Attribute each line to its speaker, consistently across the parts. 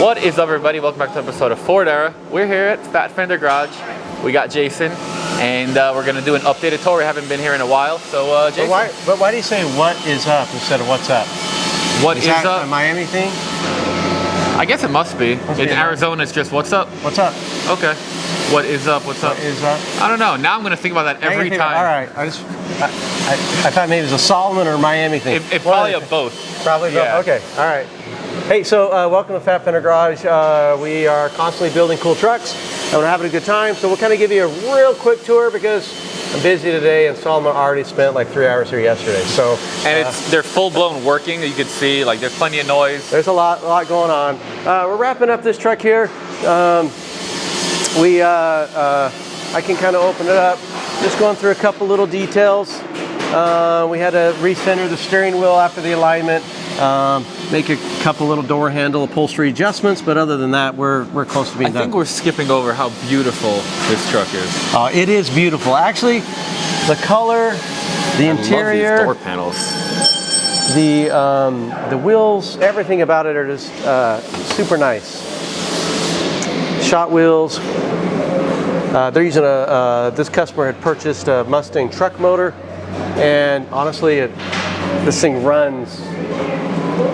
Speaker 1: What is up, everybody? Welcome back to an episode of Ford Era. We're here at Fat Fender Garage. We got Jason, and we're going to do an updated tour. We haven't been here in a while, so Jason.
Speaker 2: But why do you say what is up instead of what's up?
Speaker 1: What is
Speaker 2: that
Speaker 1: up?
Speaker 2: a Miami thing?
Speaker 1: I guess it must be. In Arizona, it's just what's up.
Speaker 2: What's up?
Speaker 1: Okay. What is up? What's up?
Speaker 2: What is up?
Speaker 1: I don't know. Now I'm going to think about that every time.
Speaker 2: All right. I thought maybe it was a Solomon or Miami thing.
Speaker 1: It probably a both.
Speaker 2: Probably both.
Speaker 1: Yeah.
Speaker 2: Okay. All right. Hey, so welcome to Fat Fender Garage. We are constantly building cool trucks and we're having a good time. So we'll kind of give you a real quick tour because I'm busy today and Solomon already spent like 3 hours here yesterday. So
Speaker 1: and they're full blown working. You can see like there's plenty of noise.
Speaker 2: There's a lot going on. We're wrapping up this truck here. I can kind of open it up. Just going through a couple little details. We had to recenter the steering wheel after the alignment. Make a couple little door handle upholstery adjustments, but other than that, we're close to being done.
Speaker 1: I think we're skipping over how beautiful this truck is.
Speaker 2: It is beautiful. Actually, the color, the interior,
Speaker 1: love these door panels,
Speaker 2: the wheels, everything about it are just super nice. Shot wheels. They're using this customer had purchased a Mustang truck motor, and honestly, this thing runs.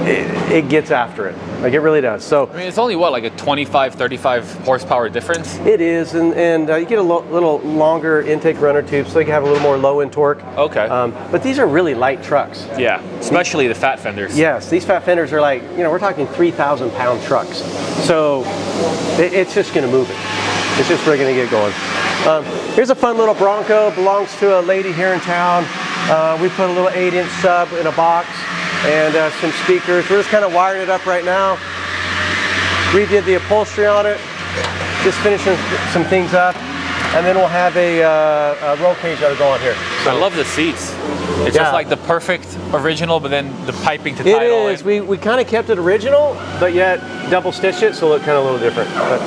Speaker 2: It gets after it. Like it really does. So
Speaker 1: I mean, it's only what, like a 25-35 horsepower difference?
Speaker 2: It is, and you get a little longer intake runner tube, so you can have a little more low end torque.
Speaker 1: Okay.
Speaker 2: But these are really light trucks.
Speaker 1: Yeah, especially the Fat Fenders.
Speaker 2: Yes, these Fat Fenders are like, we're talking 3,000 pound trucks. So it's just going to move it. It's just really going to get going. Here's a fun little Bronco. Belongs to a lady here in town. We put a little 8-inch sub in a box and some speakers. We're just kind of wiring it up right now. Redid the upholstery on it. Just finishing some things up. And then we'll have a roll cage that'll go on here.
Speaker 1: So I love the seats. It's just like the perfect original, but then the piping to tie it all in.
Speaker 2: It is. We kind of kept it original, but yet double stitched it, so it looked kind of a little different. But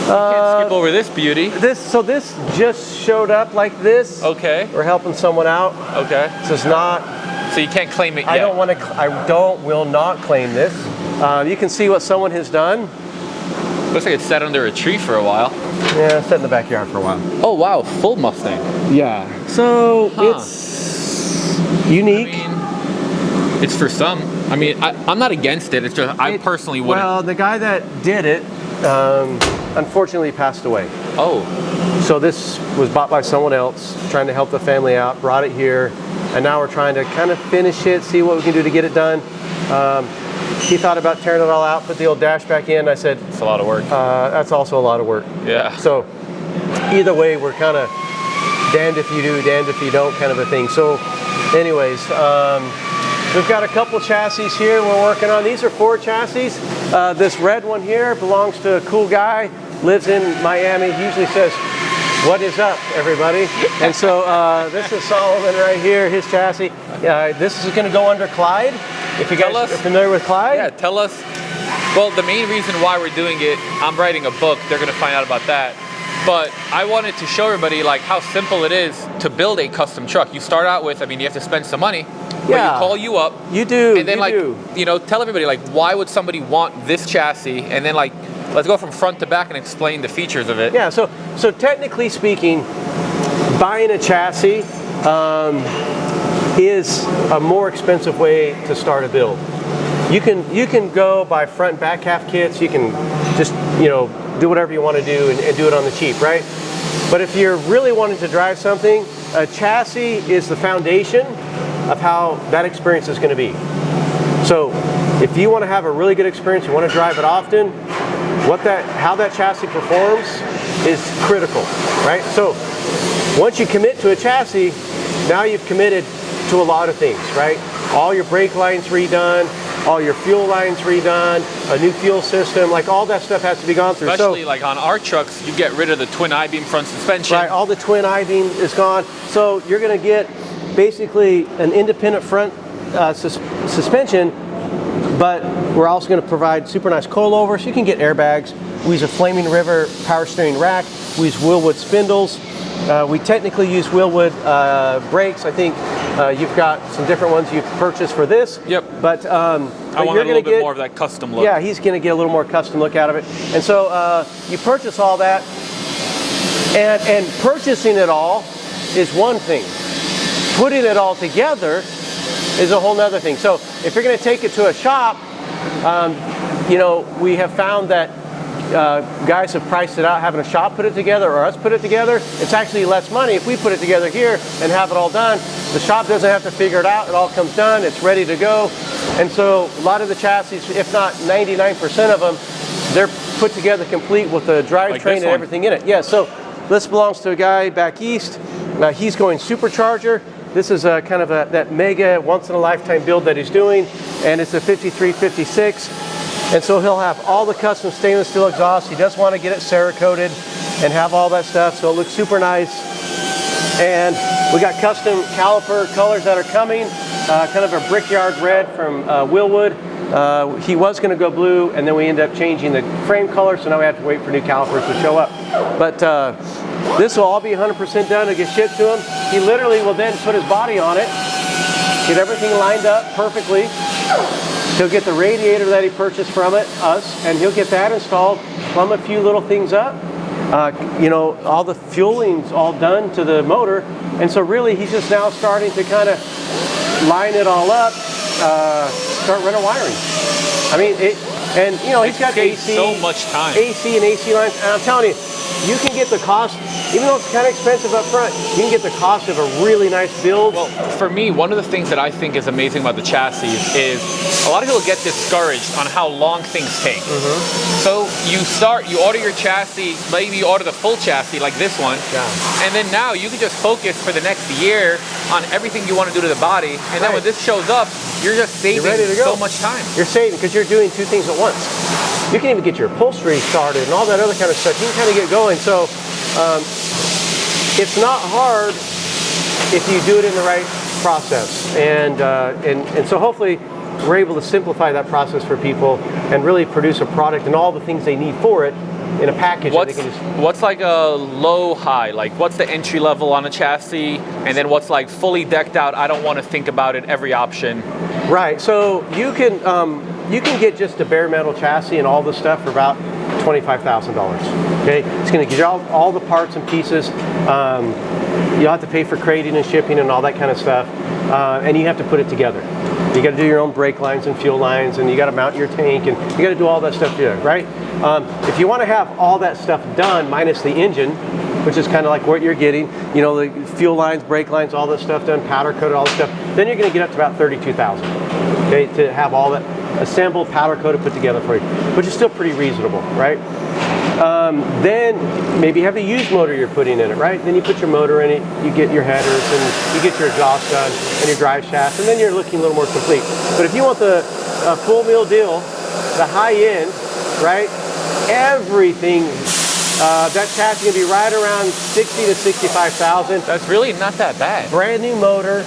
Speaker 1: can't skip over this beauty.
Speaker 2: This just showed up like this.
Speaker 1: Okay.
Speaker 2: We're helping someone out.
Speaker 1: Okay.
Speaker 2: This is not.
Speaker 1: So you can't claim it yet.
Speaker 2: Will not claim this. You can see what someone has done.
Speaker 1: Looks like it's sat under a tree for a while.
Speaker 2: Yeah, it's sat in the backyard for a while.
Speaker 1: Oh wow, full Mustang.
Speaker 2: Yeah. So it's unique.
Speaker 1: I mean, it's for some. I mean, I'm not against it. It's just I personally wouldn't.
Speaker 2: Well, the guy that did it, unfortunately passed away.
Speaker 1: Oh.
Speaker 2: So this was bought by someone else, trying to help the family out, brought it here, and now we're trying to kind of finish it, see what we can do to get it done. He thought about tearing it all out, put the old dash back in. I said,
Speaker 1: it's a lot of work.
Speaker 2: That's also a lot of work.
Speaker 1: Yeah.
Speaker 2: So either way, we're kind of damned if you do, damned if you don't kind of a thing. So anyways, we've got a couple chassis here we're working on. These are Ford chassis. This red one here belongs to a cool guy, lives in Miami. He usually says, "What is up, everybody?" And so this is Solomon right here, his chassis. This is going to go under Clyde. If you guys are familiar with Clyde.
Speaker 1: Yeah, tell us. Well, the main reason why we're doing it, I'm writing a book. They're going to find out about that. But I wanted to show everybody like how simple it is to build a custom truck. You start out with, you have to spend some money. But you call you up.
Speaker 2: You do.
Speaker 1: And then tell everybody like why would somebody want this chassis? And then like let's go from front to back and explain the features of it.
Speaker 2: Yeah. So technically speaking, buying a chassis is a more expensive way to start a build. You can go buy front and back half kits. You can just do whatever you want to do and do it on the cheap, right? But if you're really wanting to drive something, a chassis is the foundation of how that experience is going to be. So if you want to have a really good experience, you want to drive it often, how that chassis performs is critical, right? So once you commit to a chassis, now you've committed to a lot of things, right? All your brake lines redone, all your fuel lines redone, a new fuel system, like all that stuff has to be gone through.
Speaker 1: Especially like on our trucks, you get rid of the twin I-beam front suspension.
Speaker 2: Right, all the twin I-beam is gone. So you're going to get basically an independent front suspension, but we're also going to provide super nice coilovers. You can get airbags. We use a Flaming River power steering rack. We use Willwood spindles. We technically use Willwood brakes. I think you've got some different ones you've purchased for this.
Speaker 1: Yep.
Speaker 2: But
Speaker 1: I want
Speaker 2: you're
Speaker 1: a little bit more of that custom look.
Speaker 2: Yeah, he's going to get a little more custom look out of it. And so you purchase all that, and purchasing it all is one thing. Putting it all together is a whole nother thing. So if you're going to take it to a shop, we have found that guys have priced it out, having a shop put it together or us put it together. It's actually less money if we put it together here and have it all done. The shop doesn't have to figure it out. It all comes done. It's ready to go. And so a lot of the chassis, if not 99% of them, they're put together complete with the drivetrain and everything in it. Yeah, so this belongs to a guy back east. He's going supercharger. This is kind of that mega once-in-a-lifetime build that he's doing, and it's a 53, 56. And so he'll have all the custom stainless steel exhaust. He does want to get it Cerakoted and have all that stuff, so it looks super nice. And we got custom caliper colors that are coming, kind of a brickyard red from Willwood. He was going to go blue, and then we ended up changing the frame color, so now we have to wait for new calipers to show up. But this will all be 100% done and get shipped to him. He literally will then put his body on it, get everything lined up perfectly. He'll get the radiator that he purchased from us, and he'll get that installed, plumb a few little things up. All the fueling's all done to the motor, and so really he's just now starting to kind of line it all up, start running wiring. I mean, he's got AC,
Speaker 1: so much time.
Speaker 2: AC and AC lines, and I'm telling you, you can get the cost, even though it's kind of expensive up front, you can get the cost of a really nice build.
Speaker 1: Well, for me, one of the things that I think is amazing about the chassis is a lot of people get discouraged on how long things take. So you order your chassis, maybe you order the full chassis like this one, and then now you can just focus for the next year on everything you want to do to the body, and then when this shows up, you're just saving so much time.
Speaker 2: You're saving because you're doing two things at once. You can even get your upholstery started and all that other kind of stuff. You can kind of get going. So it's not hard if you do it in the right process. And so hopefully we're able to simplify that process for people and really produce a product and all the things they need for it in a package.
Speaker 1: What's like a low high? Like what's the entry level on a chassis? And then what's like fully decked out, I don't want to think about it, every option?
Speaker 2: Right, so you can get just a bare metal chassis and all this stuff for about $25,000. Okay, it's going to get you all the parts and pieces. You'll have to pay for crating and shipping and all that kind of stuff, and you have to put it together. You got to do your own brake lines and fuel lines, and you got to mount your tank, and you got to do all that stuff together, right? If you want to have all that stuff done minus the engine, which is kind of like what you're getting, the fuel lines, brake lines, all this stuff done, powder coated, all this stuff, then you're going to get up to about $32,000, okay, to have all that assembled, powder coated, put together for you, which is still pretty reasonable, right? Then maybe you have a used motor you're putting in it, right? Then you put your motor in it, you get your headers, and you get your exhaust done, and your drive shaft, and then you're looking a little more complete. But if you want the full meal deal, the high end, right? Everything, that chassis is going to be right around $60,000 to $65,000.
Speaker 1: That's really not that bad.
Speaker 2: Brand new motor,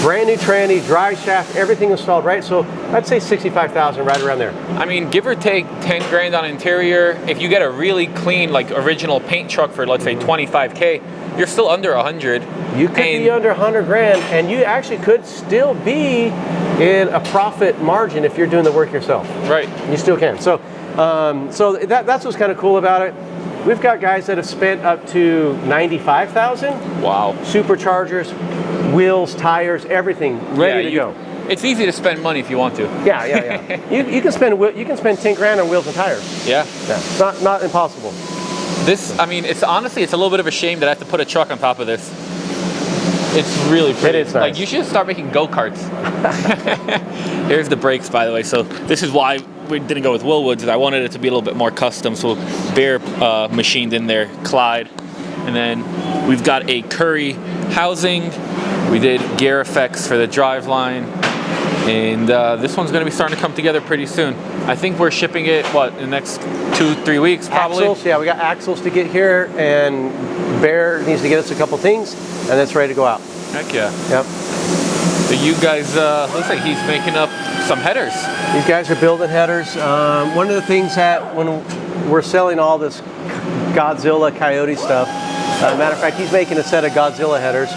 Speaker 2: brand new tranny, drive shaft, everything installed, right? So I'd say $65,000, right around there.
Speaker 1: I mean, give or take 10 grand on interior. If you get a really clean, like original paint truck for, let's say, 25K, you're still under 100.
Speaker 2: You could be under 100 grand, and you actually could still be in a profit margin if you're doing the work yourself.
Speaker 1: Right.
Speaker 2: You still can. So that's what's kind of cool about it. We've got guys that have spent up to $95,000.
Speaker 1: Wow. Superchargers,
Speaker 2: wheels, tires, everything ready to go.
Speaker 1: It's easy to spend money if you want to.
Speaker 2: Yeah. you can spend 10 grand on wheels and tires.
Speaker 1: Yeah.
Speaker 2: It's not impossible.
Speaker 1: It's honestly, it's a little bit of a shame that I have to put a truck on top of this. It's really pretty.
Speaker 2: It is nice.
Speaker 1: Like, you should start making go-karts. Here's the brakes, by the way. So this is why we didn't go with Willwood's. I wanted it to be a little bit more custom. So Bear machined in there, Clyde. And then we've got a Curry housing. We did gear effects for the driveline. And this one's going to be starting to come together pretty soon. I think we're shipping it, in the next 2-3 weeks, probably?
Speaker 2: Axles, yeah, we got axles to get here, and Bear needs to get us a couple things, and it's ready to go out.
Speaker 1: Heck yeah.
Speaker 2: Yep.
Speaker 1: So you guys, looks like he's making up some headers.
Speaker 2: These guys are building headers. One of the things that when we're selling all this Godzilla Coyote stuff, matter of fact, he's making a set of Godzilla headers.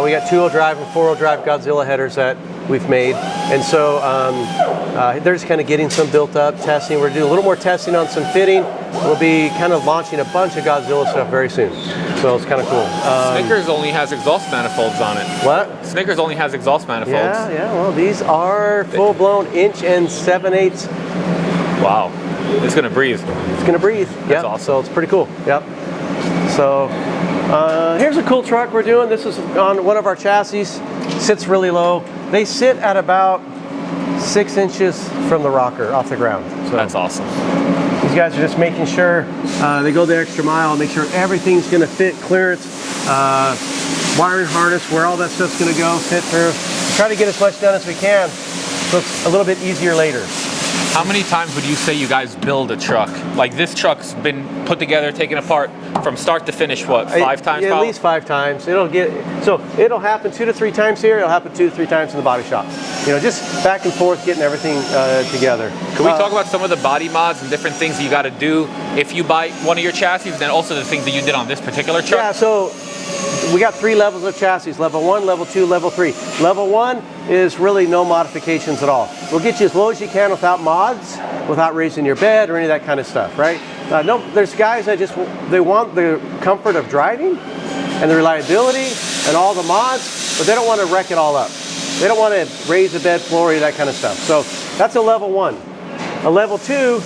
Speaker 2: We got 2-wheel drive and 4-wheel drive Godzilla headers that we've made. And so they're just kind of getting some built up, testing. We're doing a little more testing on some fitting. We'll be kind of launching a bunch of Godzilla stuff very soon. So it's kind of cool.
Speaker 1: Snickers only has exhaust manifolds on it.
Speaker 2: What?
Speaker 1: Snickers only has exhaust manifolds.
Speaker 2: Yeah, well, these are full-blown 1 7/8".
Speaker 1: Wow, it's gonna breathe.
Speaker 2: It's gonna breathe.
Speaker 1: That's awesome.
Speaker 2: So it's pretty cool. Yep. So here's a cool truck we're doing. This is on one of our chassis. Sits really low. They sit at about 6 inches from the rocker off the ground. So
Speaker 1: that's awesome.
Speaker 2: These guys are just making sure they go the extra mile, make sure everything's gonna fit, clearance, wiring harness, where all that stuff's gonna go, fit through. Try to get as much done as we can, so it's a little bit easier later.
Speaker 1: How many times would you say you guys build a truck? Like this truck's been put together, taken apart from start to finish, what, 5 times?
Speaker 2: Yeah, at least 5 times. It'll happen 2 to 3 times here. It'll happen 2 to 3 times in the body shop. You know, just back and forth, getting everything together.
Speaker 1: Can we talk about some of the body mods and different things you got to do if you buy one of your chassis, and then also the things that you did on this particular truck?
Speaker 2: Yeah, so we got 3 levels of chassis: level 1, level 2, level 3. Level 1 is really no modifications at all. We'll get you as low as you can without mods, without raising your bed or any of that kind of stuff, right? No, there's guys that they want the comfort of driving and the reliability and all the mods, but they don't want to wreck it all up. They don't want to raise the bed floor or that kind of stuff. So that's a level 1. A level 2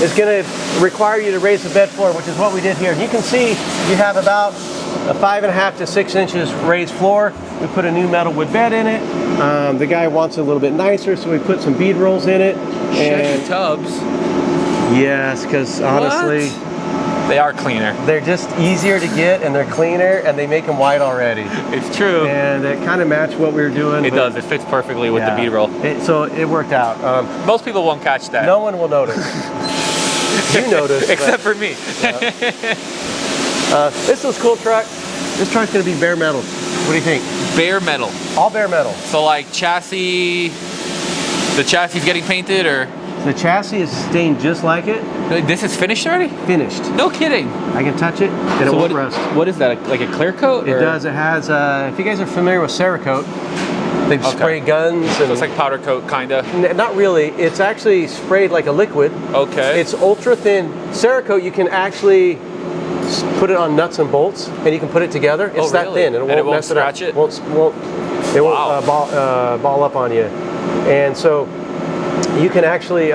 Speaker 2: is going to require you to raise the bed floor, which is what we did here. And you can see you have about a 5.5 to 6 inches raised floor. We put a new metal wood bed in it. The guy wants it a little bit nicer, so we put some bead rolls in it.
Speaker 1: And tubs.
Speaker 2: Yes, because honestly,
Speaker 1: they are cleaner.
Speaker 2: They're just easier to get, and they're cleaner, and they make them white already.
Speaker 1: It's true.
Speaker 2: And it kind of matched what we were doing.
Speaker 1: It does. It fits perfectly with the bead roll.
Speaker 2: So it worked out.
Speaker 1: Most people won't catch that.
Speaker 2: No one will notice. You notice.
Speaker 1: Except for me.
Speaker 2: This is a cool truck. This truck's going to be bare metal. What do you think?
Speaker 1: Bare metal.
Speaker 2: All bare metal.
Speaker 1: So like chassis, the chassis is getting painted, or?
Speaker 2: The chassis is stained just like it.
Speaker 1: This is finished already?
Speaker 2: Finished.
Speaker 1: No kidding.
Speaker 2: I can touch it and it won't rust.
Speaker 1: What is that, like a clear coat?
Speaker 2: It does. It has, if you guys are familiar with Cerakote, they spray guns.
Speaker 1: So it's like powder coat, kind of?
Speaker 2: Not really. It's actually sprayed like a liquid.
Speaker 1: Okay.
Speaker 2: It's ultra thin. Cerakote, you can actually put it on nuts and bolts, and you can put it together. It's that thin, and it won't mess it up.
Speaker 1: It
Speaker 2: won't ball up on you. And so you can actually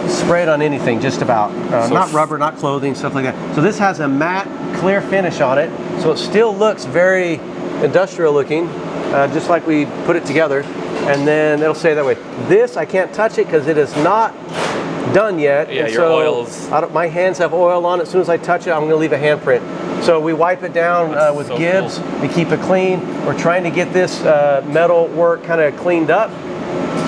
Speaker 2: spray it on anything, just about. Not rubber, not clothing, stuff like that. So this has a matte, clear finish on it, so it still looks very industrial looking, just like we put it together. And then it'll say that way. This, I can't touch it because it is not done yet.
Speaker 1: Yeah,
Speaker 2: and
Speaker 1: your oils.
Speaker 2: My hands have oil on it. As soon as I touch it, I'm going to leave a handprint. So we wipe it down with Gibbs to keep it clean. We're trying to get this metal work kind of cleaned up,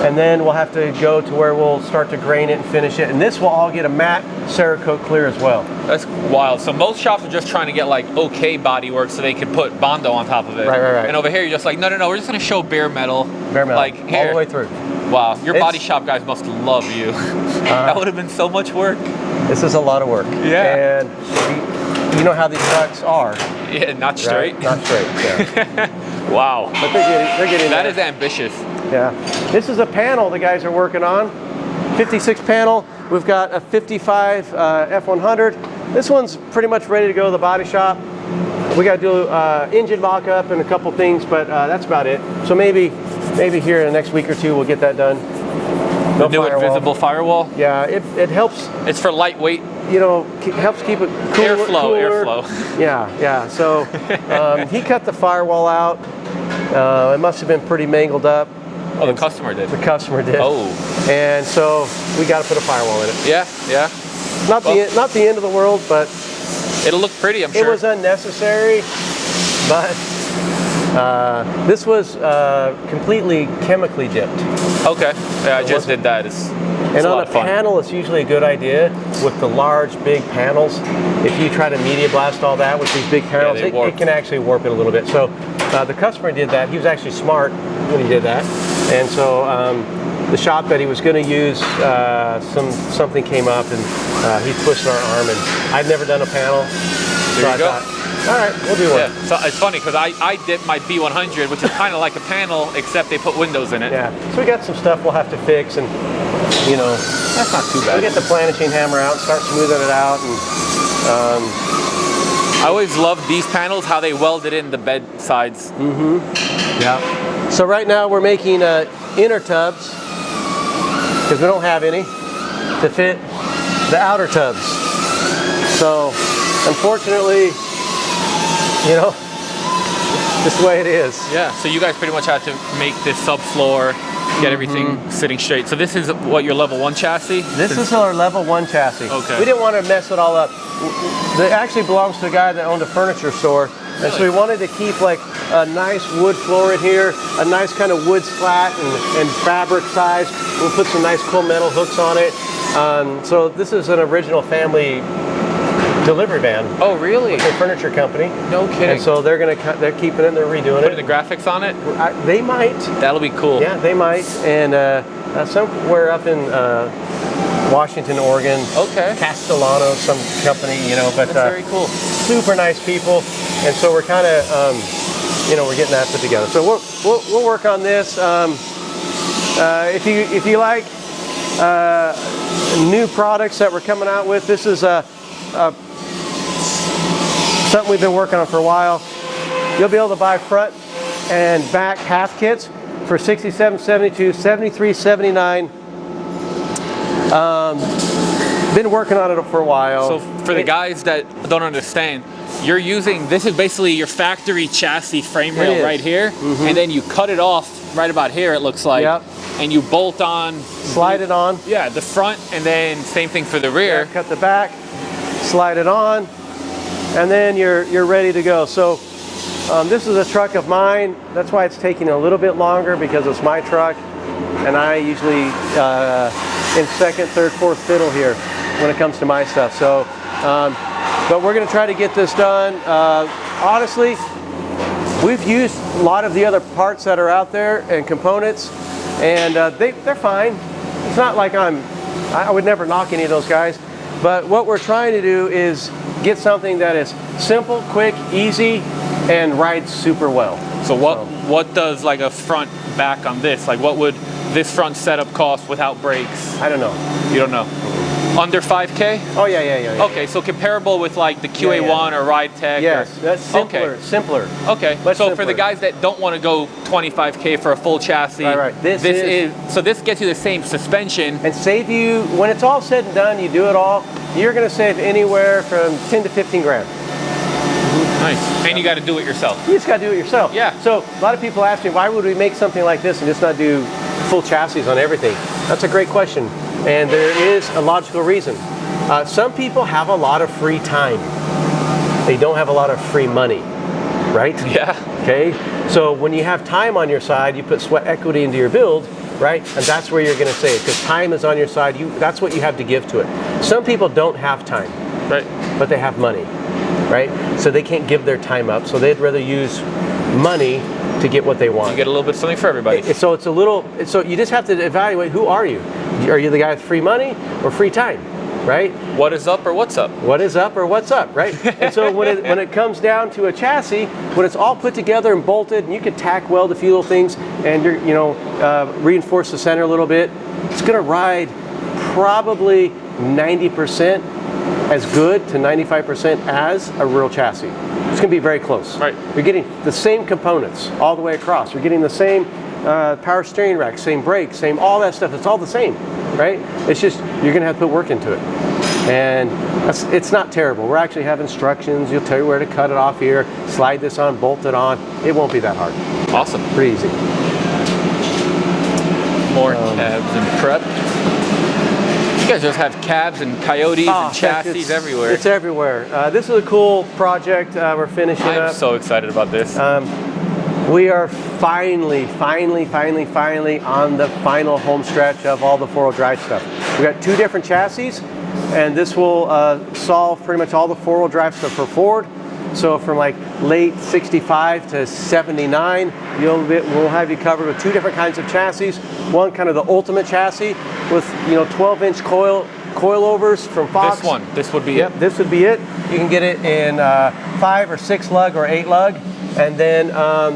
Speaker 2: and then we'll have to go to where we'll start to grain it and finish it. And this will all get a matte Cerakote clear as well.
Speaker 1: That's wild. So most shops are just trying to get like okay body work so they can put Bondo on top of it.
Speaker 2: Right.
Speaker 1: And over here you're just like, no, we're just going to show bare metal.
Speaker 2: Bare metal.
Speaker 1: Like here.
Speaker 2: All the way through.
Speaker 1: Wow, your body shop guys must love you. That would have been so much work.
Speaker 2: This is a lot of work.
Speaker 1: Yeah.
Speaker 2: And you know how these trucks are.
Speaker 1: Yeah, not straight.
Speaker 2: Right? Not straight, yeah.
Speaker 1: Wow.
Speaker 2: But they're getting
Speaker 1: That
Speaker 2: there.
Speaker 1: is ambitious.
Speaker 2: Yeah. This is a panel the guys are working on. 56 panel. We've got a 55 F100. This one's pretty much ready to go to the body shop. We got to do engine mock-up and a couple things, but that's about it. So maybe here in the next week or two we'll get that done.
Speaker 1: The new invisible firewall?
Speaker 2: Yeah, it helps.
Speaker 1: It's for lightweight.
Speaker 2: You know, helps keep it cooler.
Speaker 1: Airflow.
Speaker 2: Yeah. So he cut the firewall out. It must have been pretty mangled up.
Speaker 1: Oh, the customer did.
Speaker 2: The customer did.
Speaker 1: Oh.
Speaker 2: And so we got to put a firewall in it.
Speaker 1: Yeah.
Speaker 2: Not the end of the world, but
Speaker 1: it'll look pretty, I'm sure.
Speaker 2: It was unnecessary, but this was completely chemically dipped.
Speaker 1: Okay. Yeah, I just did that.
Speaker 2: And on a panel, it's usually a good idea with the large, big panels. If you try to media blast all that with these big panels, it can actually warp it a little bit. So the customer did that. He was actually smart when he did that. And so the shop that he was going to use, something came up, and he twisted our arm. And I've never done a panel, so I thought All right, we'll do one.
Speaker 1: Yeah, so it's funny because I did my B100, which is kind of like a panel, except they put windows in it.
Speaker 2: Yeah, so we got some stuff we'll have to fix, and you know,
Speaker 1: That's not too bad.
Speaker 2: we'll get the planishing hammer out, start smoothing it out, and
Speaker 1: I always loved these panels, how they welded in the bed sides.
Speaker 2: yeah. So right now we're making inner tubs because we don't have any to fit the outer tubs. So unfortunately, you know, just the way it is.
Speaker 1: Yeah, so you guys pretty much had to make this subfloor, get everything sitting straight. So this is what, your level 1 chassis?
Speaker 2: This is our level 1 chassis.
Speaker 1: Okay.
Speaker 2: We didn't want to mess it all up. It actually belongs to a guy that owned a furniture store. And so we wanted to keep like a nice wood floor in here, a nice kind of wood slat and fabric size. We'll put some nice cool metal hooks on it. So this is an original family delivery van.
Speaker 1: Oh, really?
Speaker 2: A furniture company.
Speaker 1: No kidding.
Speaker 2: And so they're keeping it, they're redoing
Speaker 1: Putting
Speaker 2: it.
Speaker 1: the graphics on it?
Speaker 2: They might.
Speaker 1: That'll be cool.
Speaker 2: Yeah, they might. And somewhere up in Washington, Oregon.
Speaker 1: Okay.
Speaker 2: Castellano, some company, you know, but
Speaker 1: That's very cool.
Speaker 2: super nice people. And so we're kind of, you know, we're getting that put together. So we'll work on this. If you like new products that we're coming out with, this is something we've been working on for a while. You'll be able to buy front and back half kits for $67.72, $73.79. Been working on it for a while.
Speaker 1: So for the guys that don't understand, you're using, this is basically your factory chassis frame rail right here, and then you cut it off right about here, it looks like,
Speaker 2: Yep.
Speaker 1: and you bolt on.
Speaker 2: Slide it on.
Speaker 1: Yeah, the front, and then same thing for the rear.
Speaker 2: Yeah, cut the back, slide it on, and then you're ready to go. So this is a truck of mine. That's why it's taking a little bit longer, because it's my truck, and I usually in second, third, fourth fiddle here when it comes to my stuff. So, but we're going to try to get this done. Honestly, we've used a lot of the other parts that are out there and components, and they're fine. It's not like I would never knock any of those guys, but what we're trying to do is get something that is simple, quick, easy, and rides super well.
Speaker 1: So what does like a front back on this? Like what would this front setup cost without brakes?
Speaker 2: I don't know.
Speaker 1: You don't know. Under 5K?
Speaker 2: Oh yeah.
Speaker 1: Okay, so comparable with like the QA1 or Ride Tech?
Speaker 2: Yes, that's simpler.
Speaker 1: Okay.
Speaker 2: Simpler.
Speaker 1: Okay,
Speaker 2: Much
Speaker 1: so
Speaker 2: simpler.
Speaker 1: for the guys that don't want to go 25K for a full chassis,
Speaker 2: Right. This is
Speaker 1: so this gets you the same suspension.
Speaker 2: and save you, when it's all said and done, you do it all, you're going to save anywhere from 10 to 15 grand.
Speaker 1: Nice. And you got to do it yourself.
Speaker 2: You just got to do it yourself.
Speaker 1: Yeah.
Speaker 2: So a lot of people ask me, why would we make something like this and just not do full chassis on everything? That's a great question, and there is a logical reason. Some people have a lot of free time. They don't have a lot of free money, right?
Speaker 1: Yeah.
Speaker 2: Okay, so when you have time on your side, you put sweat equity into your build, right? And that's where you're going to save, because time is on your side. That's what you have to give to it. Some people don't have time,
Speaker 1: Right.
Speaker 2: but they have money, right? So they can't give their time up, so they'd rather use money to get what they want.
Speaker 1: You get a little bit of something for everybody.
Speaker 2: So it's a little, so you just have to evaluate, who are you? Are you the guy with free money or free time, right?
Speaker 1: What is up or what's up?
Speaker 2: What is up or what's up, right? And so when it comes down to a chassis, when it's all put together and bolted, and you can tack weld a few little things, and reinforce the center a little bit, it's going to ride probably 90% as good to 95% as a real chassis. It's going to be very close.
Speaker 1: Right.
Speaker 2: You're getting the same components all the way across. You're getting the same power steering rack, same brakes, same all that stuff. It's all the same, right? It's just you're going to have to put work into it, and it's not terrible. We're actually have instructions. You'll tell you where to cut it off here, slide this on, bolt it on. It won't be that hard.
Speaker 1: Awesome.
Speaker 2: Pretty easy.
Speaker 1: More cabs and prep. You guys just have cabs and coyotes and chassis everywhere.
Speaker 2: It's everywhere. This is a cool project we're finishing
Speaker 1: I'm
Speaker 2: up.
Speaker 1: so excited about this.
Speaker 2: We are finally on the final home stretch of all the four-wheel drive stuff. We've got 2 different chassis, and this will solve pretty much all the four-wheel drive stuff for Ford. So from like late 65 to 79, we'll have you covered with 2 different kinds of chassis. One kind of the ultimate chassis with 12-inch coil coilovers from Fox.
Speaker 1: This would be
Speaker 2: Yep,
Speaker 1: it.
Speaker 2: this would be it. You can get it in 5 or 6 lug or 8 lug. And then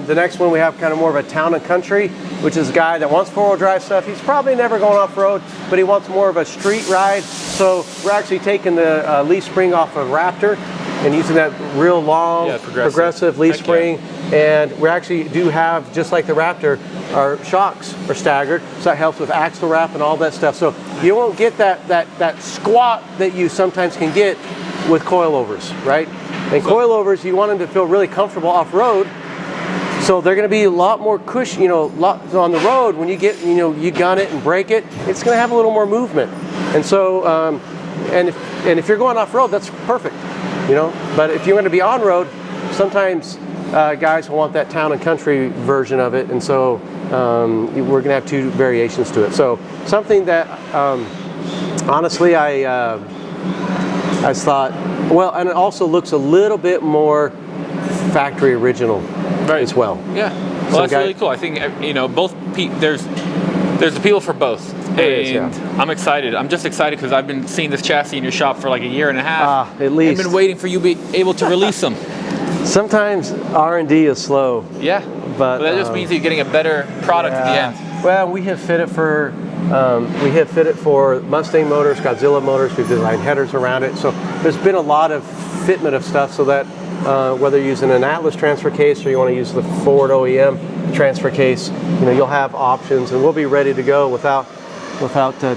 Speaker 2: the next one we have kind of more of a town and country, which is a guy that wants 4-wheel drive stuff. He's probably never going off-road, but he wants more of a street ride. So we're actually taking the leaf spring off of Raptor and using that real long, progressive leaf spring. And we actually do have, just like the Raptor, our shocks are staggered, so that helps with axle wrap and all that stuff. So you won't get that squat that you sometimes can get with coilovers, right? And coilovers, you want them to feel really comfortable off-road, so they're going to be a lot more cushion, on the road. When you get, you gun it and break it, it's going to have a little more movement. And so, and if you're going off-road, that's perfect, But if you're going to be on-road, sometimes guys will want that town and country version of it, and so we're going to have 2 variations to it. So something that, honestly, I thought, well, and it also looks a little bit more factory original as well.
Speaker 1: Yeah, well, that's really cool. I think both there's appeal for both, and I'm excited. I'm just excited because I've been seeing this chassis in your shop for like a year and a half.
Speaker 2: At least.
Speaker 1: I've been waiting for you to be able to release them.
Speaker 2: Sometimes R&D is slow.
Speaker 1: Yeah, but that just means you're getting a better product at the end.
Speaker 2: Well, we have fit it for Mustang motors, Godzilla motors. We've designed headers around it. So there's been a lot of fitment of stuff so that whether you're using an Atlas transfer case or you want to use the Ford OEM transfer case, you'll have options, and we'll be ready to go without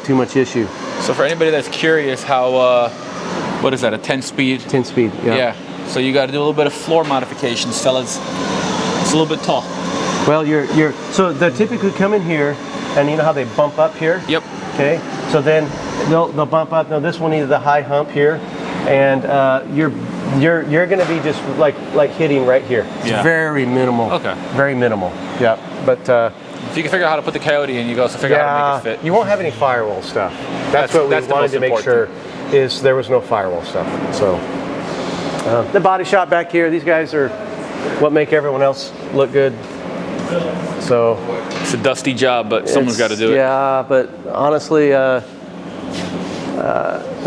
Speaker 2: too much issue.
Speaker 1: So for anybody that's curious, how what is that, a 10-speed?
Speaker 2: 10-speed, yeah.
Speaker 1: Yeah. So you got to do a little bit of floor modifications, fellas. It's a little bit tall.
Speaker 2: Well, so they typically come in here, and you know how they bump up here?
Speaker 1: Yep.
Speaker 2: Okay. So then they'll bump up. Now this one needs the high hump here, and you're going to be just like hitting right here. It's very minimal.
Speaker 1: Okay.
Speaker 2: Very minimal. Yeah. But
Speaker 1: if you can figure out how to put the Coyote in, you go. So figure out how to make it fit.
Speaker 2: You won't have any firewall stuff. That's what we wanted to make sure is there was no firewall stuff. So the body shop back here. These guys are what make everyone else look good. So
Speaker 1: it's a dusty job, but someone's got to do it.
Speaker 2: Yeah, but honestly,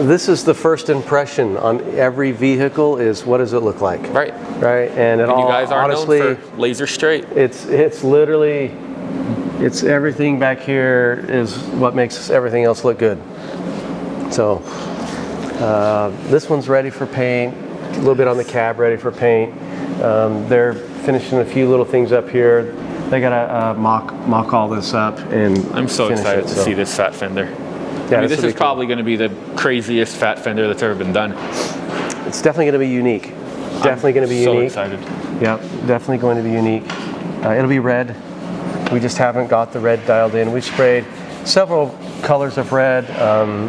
Speaker 2: this is the first impression on every vehicle is what does it look like?
Speaker 1: Right.
Speaker 2: Right. And
Speaker 1: you guys are honestly known for laser straight.
Speaker 2: It's literally, it's everything back here is what makes everything else look good. So this one's ready for paint. A little bit on the cab, ready for paint. They're finishing a few little things up here. They gotta mock all this up, and
Speaker 1: I'm so excited to see this fat fender.
Speaker 2: Yeah,
Speaker 1: I mean, this is probably going to be the craziest fat fender that's ever been done.
Speaker 2: It's definitely going to be unique. Definitely going to be unique.
Speaker 1: So excited.
Speaker 2: Yep, definitely going to be unique. It'll be red. We just haven't got the red dialed in. We've sprayed several colors of red.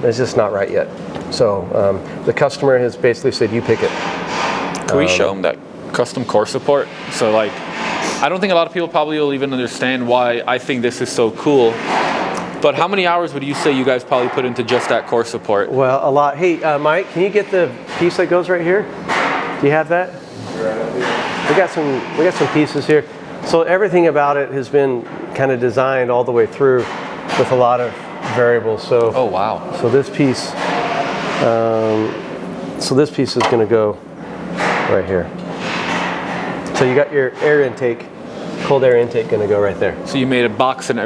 Speaker 2: It's just not right yet. So the customer has basically said, "You pick it."
Speaker 1: Can we show them that custom core support? So like, I don't think a lot of people probably will even understand why I think this is so cool. But how many hours would you say you guys probably put into just that core support?
Speaker 2: Well, a lot. Hey, Mike, can you get the piece that goes right here? Do you have that? We got some pieces here. So everything about it has been kind of designed all the way through with a lot of variables. So
Speaker 1: oh wow.
Speaker 2: So this piece is going to go right here. So you got your air intake, cold air intake, going to go right there.
Speaker 1: So you made a box and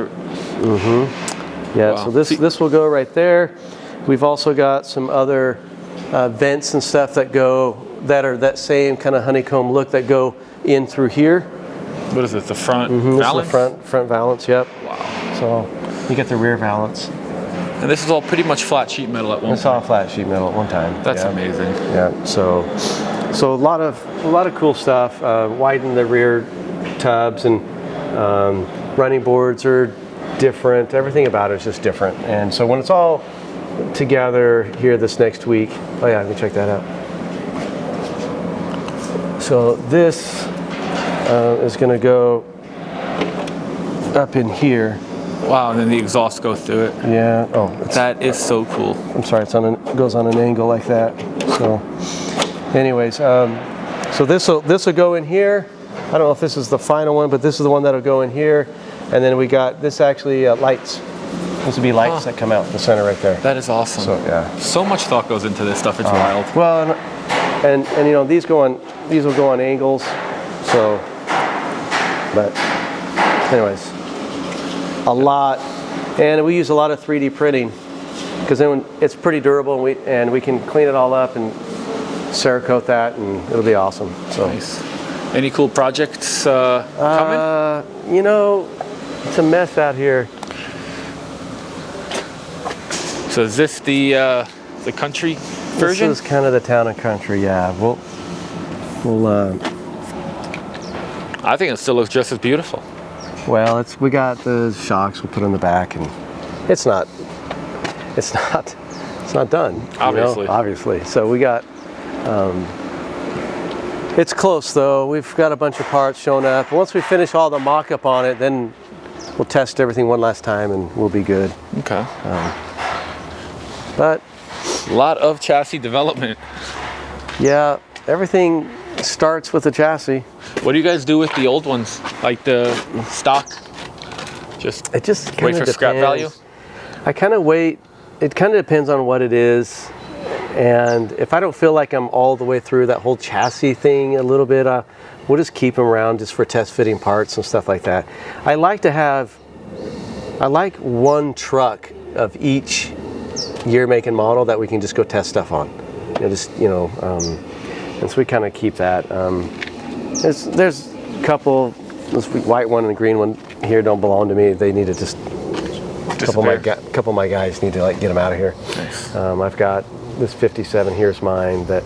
Speaker 2: yeah, wow. So this will go right there. We've also got some other vents and stuff that are that same kind of honeycomb look that go in through here.
Speaker 1: What is it? The front valance?
Speaker 2: This is the front valance. Yep.
Speaker 1: Wow.
Speaker 2: So you get the rear valance.
Speaker 1: And this is all pretty much flat sheet metal at one.
Speaker 2: It's all flat sheet metal at one time.
Speaker 1: That's amazing.
Speaker 2: Yeah. So a lot of cool stuff. Widen the rear tubs, and running boards are different. Everything about it is just different. And so when it's all together here this next week, oh yeah, let me check that out. So this is going to go up in here.
Speaker 1: Wow, and then the exhaust goes through it.
Speaker 2: Yeah. Oh,
Speaker 1: that is so cool.
Speaker 2: I'm sorry, it goes on an angle like that. So, anyways, so this will go in here. I don't know if this is the final one, but this is the one that'll go in here. And then we got this actually lights. Those would be lights that come out the center right there.
Speaker 1: That is awesome.
Speaker 2: So yeah.
Speaker 1: So much thought goes into this stuff. It's wild.
Speaker 2: Well, and you know these will go on angles. So, but anyways, a lot, and we use a lot of 3D printing because then it's pretty durable, and we can clean it all up and Cerakote that, and it'll be awesome. So.
Speaker 1: Nice. Any cool projects coming?
Speaker 2: You know, it's a mess out here.
Speaker 1: So is this the country version?
Speaker 2: This is kind of the town and country. Yeah, we'll.
Speaker 1: I think it still looks just as beautiful.
Speaker 2: Well, we got the shocks we'll put on the back, and it's not done.
Speaker 1: Obviously.
Speaker 2: You know? Obviously. So we got. It's close though. We've got a bunch of parts showing up. Once we finish all the mock-up on it, then we'll test everything one last time, and we'll be good.
Speaker 1: Okay.
Speaker 2: But
Speaker 1: a lot of chassis development.
Speaker 2: Yeah, everything starts with the chassis.
Speaker 1: What do you guys do with the old ones, like the stock?
Speaker 2: It just
Speaker 1: wait
Speaker 2: kind
Speaker 1: for
Speaker 2: of
Speaker 1: scrap value.
Speaker 2: I kind of wait. It kind of depends on what it is, and if I don't feel like I'm all the way through that whole chassis thing a little bit, we'll just keep them around just for test fitting parts and stuff like that. I like one truck of each year, make, and model that we can just go test stuff on. And so we kind of keep that. There's a couple. This white one and the green one here don't belong to me. They need to just. A couple of my guys need to get them out of here.
Speaker 1: Nice.
Speaker 2: I've got this 57. Here's mine that.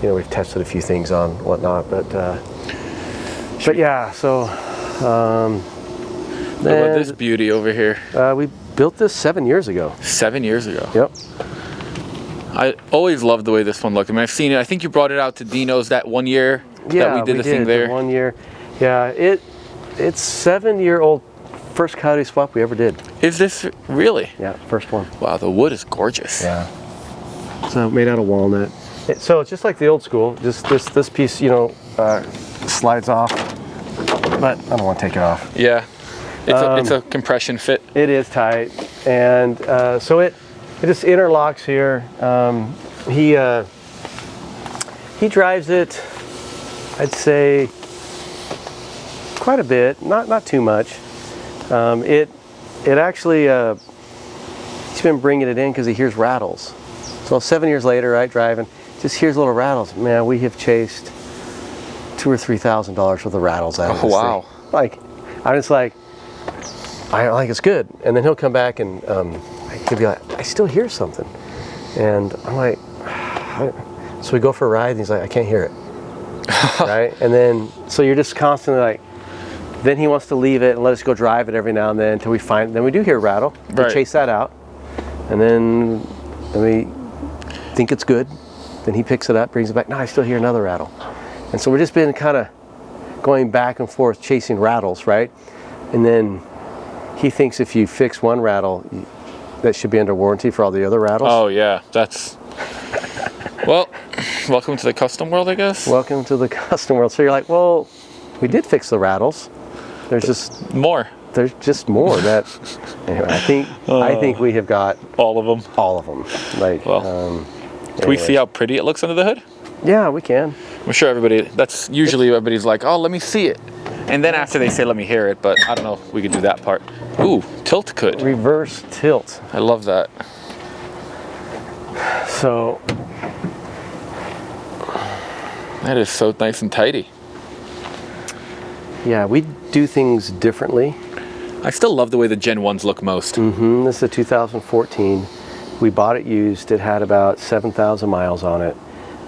Speaker 2: We've tested a few things on, whatnot, but yeah. So.
Speaker 1: Look at this beauty over here.
Speaker 2: We built this 7 years ago.
Speaker 1: 7 years ago.
Speaker 2: Yep.
Speaker 1: I always loved the way this one looked. I mean, I've seen it. I think you brought it out to Dino's that 1 year that we did the thing there.
Speaker 2: 1 year. Yeah, it's 7-year-old first coyote swap we ever did.
Speaker 1: Is this really?
Speaker 2: Yeah, first one.
Speaker 1: Wow, the wood is gorgeous.
Speaker 2: Yeah. So made out of walnut. So it's just like the old school. Just this piece, slides off, but I don't want to take it off.
Speaker 1: Yeah. It's a compression fit.
Speaker 2: It is tight, and so it just interlocks here. He drives it, I'd say, quite a bit, not too much. It actually he's been bringing it in because he hears rattles. So 7 years later, right, driving, just hears little rattles. Man, we have chased $2,000 or $3,000 worth of rattles out of this
Speaker 1: wow.
Speaker 2: thing. I'm just like. I it's good, and then he'll come back and he'll be like, I still hear something, and I'm like, so we go for a ride, and he's like, I can't hear it, right? And then so you're just constantly like, then he wants to leave it and let us go drive it every now and then until we find. Then we do hear a rattle, we chase that out, and then we think it's good, then he picks it up, brings it back. No, I still hear another rattle, and so we've just been kind of going back and forth chasing rattles, right? And then he thinks if you fix one rattle, that should be under warranty for all the other rattles.
Speaker 1: Oh yeah, that's. Well, welcome to the custom world, I guess.
Speaker 2: Welcome to the custom world. So you're like, well, we did fix the rattles. There's just
Speaker 1: more.
Speaker 2: There's just more. That anyway, I think we have got
Speaker 1: all of them.
Speaker 2: All of them.
Speaker 1: Can we see how pretty it looks under the hood?
Speaker 2: Yeah, we can.
Speaker 1: I'm sure that's usually everybody's like, oh, let me see it. And then after they say, let me hear it, but I don't know if we could do that part. Ooh, tilt could.
Speaker 2: Reverse tilt.
Speaker 1: I love that.
Speaker 2: So.
Speaker 1: That is so nice and tidy.
Speaker 2: Yeah, we do things differently.
Speaker 1: I still love the way the Gen 1s look most.
Speaker 2: Mm-hmm. This is a 2014. We bought it used. It had about 7,000 miles on it.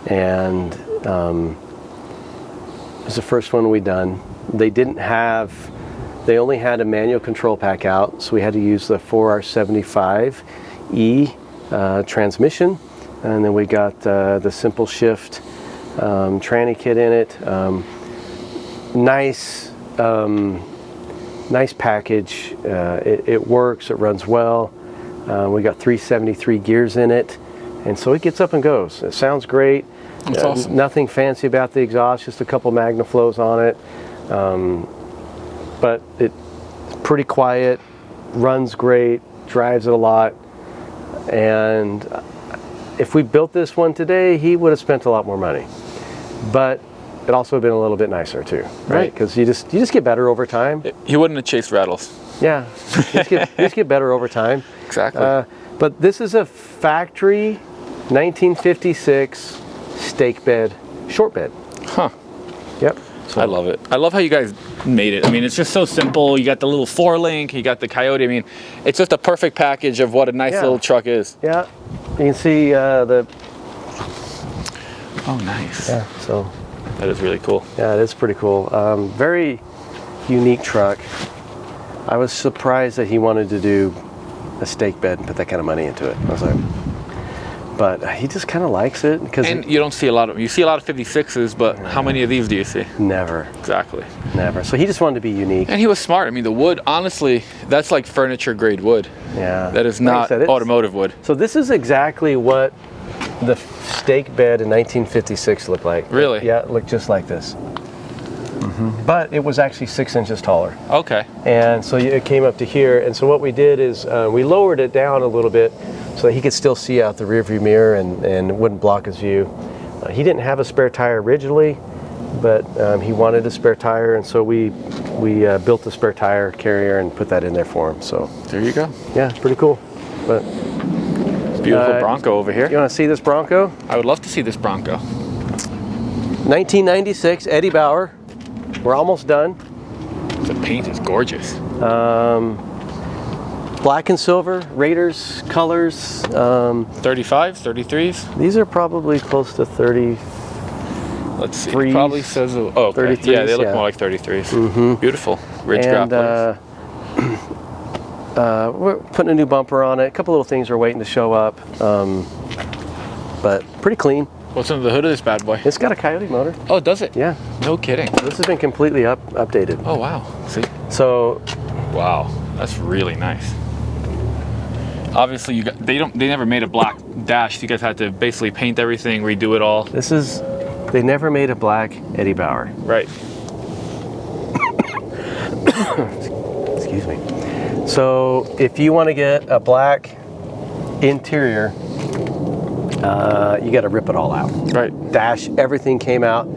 Speaker 2: And it was the first one we done. They only had a manual control pack out, so we had to use the 4R75E transmission, and then we got the simple shift tranny kit in it. Nice package. It works. It runs well. We got 373 gears in it, and so it gets up and goes. It sounds great.
Speaker 1: That's awesome.
Speaker 2: Nothing fancy about the exhaust, just a couple MagnaFlows on it. But it's pretty quiet, runs great, drives it a lot, and if we built this one today, he would have spent a lot more money. But it also would have been a little bit nicer too, right? Because you just get better over time.
Speaker 1: He wouldn't have chased rattles.
Speaker 2: Yeah, you just get better over time.
Speaker 1: Exactly.
Speaker 2: But this is a factory 1956 stake bed, short bed.
Speaker 1: Huh.
Speaker 2: Yep. So,
Speaker 1: I love it. I love how you guys made it. I mean, it's just so simple. You got the little 4-link, you got the Coyote. I mean, it's just a perfect package of what a nice little truck is.
Speaker 2: Yeah. You can see the...
Speaker 1: Oh, nice.
Speaker 2: Yeah, so...
Speaker 1: That is really cool.
Speaker 2: Yeah, it is pretty cool. Very unique truck. I was surprised that he wanted to do a stake bed and put that kind of money into it. I was like... But he just kind of likes it.
Speaker 1: And you don't see a lot of, you see a lot of 56s, but how many of these do you see?
Speaker 2: Never.
Speaker 1: Exactly.
Speaker 2: Never. So he just wanted to be unique.
Speaker 1: And he was smart. I mean, the wood, honestly, that's like furniture grade wood.
Speaker 2: Yeah.
Speaker 1: That is not automotive wood.
Speaker 2: So this is exactly what the stake bed in 1956 looked like.
Speaker 1: Really?
Speaker 2: Yeah, it looked just like this. But it was actually 6 inches taller.
Speaker 1: Okay.
Speaker 2: And so it came up to here. And so what we did is we lowered it down a little bit so that he could still see out the rearview mirror and it wouldn't block his view. He didn't have a spare tire originally, but he wanted a spare tire, and so we built a spare tire carrier and put that in there for him. So
Speaker 1: there you go.
Speaker 2: Yeah, it's pretty cool. But
Speaker 1: beautiful Bronco over here.
Speaker 2: You want to see this Bronco?
Speaker 1: I would love to see this Bronco.
Speaker 2: 1996 Eddie Bauer. We're almost done.
Speaker 1: The paint is gorgeous.
Speaker 2: Black and silver, Raiders colors.
Speaker 1: 35s, 33s?
Speaker 2: These are probably close to 30.
Speaker 1: Let's see. It probably says, oh, okay.
Speaker 2: 33s,
Speaker 1: yeah, they look more like 33s. Beautiful. Ridge
Speaker 2: and
Speaker 1: grapplers.
Speaker 2: We're putting a new bumper on it. A couple little things are waiting to show up, but pretty clean.
Speaker 1: What's under the hood of this bad boy?
Speaker 2: It's got a Coyote motor.
Speaker 1: Oh, does it?
Speaker 2: Yeah.
Speaker 1: No kidding.
Speaker 2: This has been completely updated.
Speaker 1: Oh, wow. See?
Speaker 2: So.
Speaker 1: Wow. That's really nice. Obviously, they never made a black dash. You guys had to basically paint everything, redo it all.
Speaker 2: They never made a black Eddie Bauer.
Speaker 1: Right.
Speaker 2: Excuse me. So if you want to get a black interior, you got to rip it all out.
Speaker 1: Right.
Speaker 2: Dash, everything came out.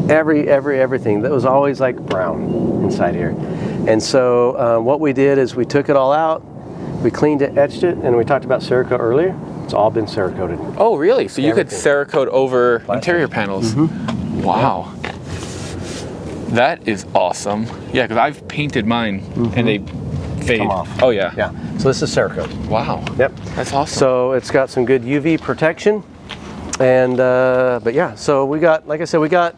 Speaker 2: Everything. That was always like brown inside here. And so what we did is we took it all out, we cleaned it, etched it, and we talked about Cerakote earlier. It's all been Cerakoted.
Speaker 1: Oh, really? So you could Cerakote over interior panels?
Speaker 2: Mm-hmm.
Speaker 1: Wow. Yeah. That is awesome. Yeah, because I've painted mine and they fade.
Speaker 2: Come off.
Speaker 1: Oh, yeah.
Speaker 2: Yeah. So this is Cerakote.
Speaker 1: Wow.
Speaker 2: Yep.
Speaker 1: That's awesome.
Speaker 2: So it's got some good UV protection. And, but yeah, so we got, like I said, we got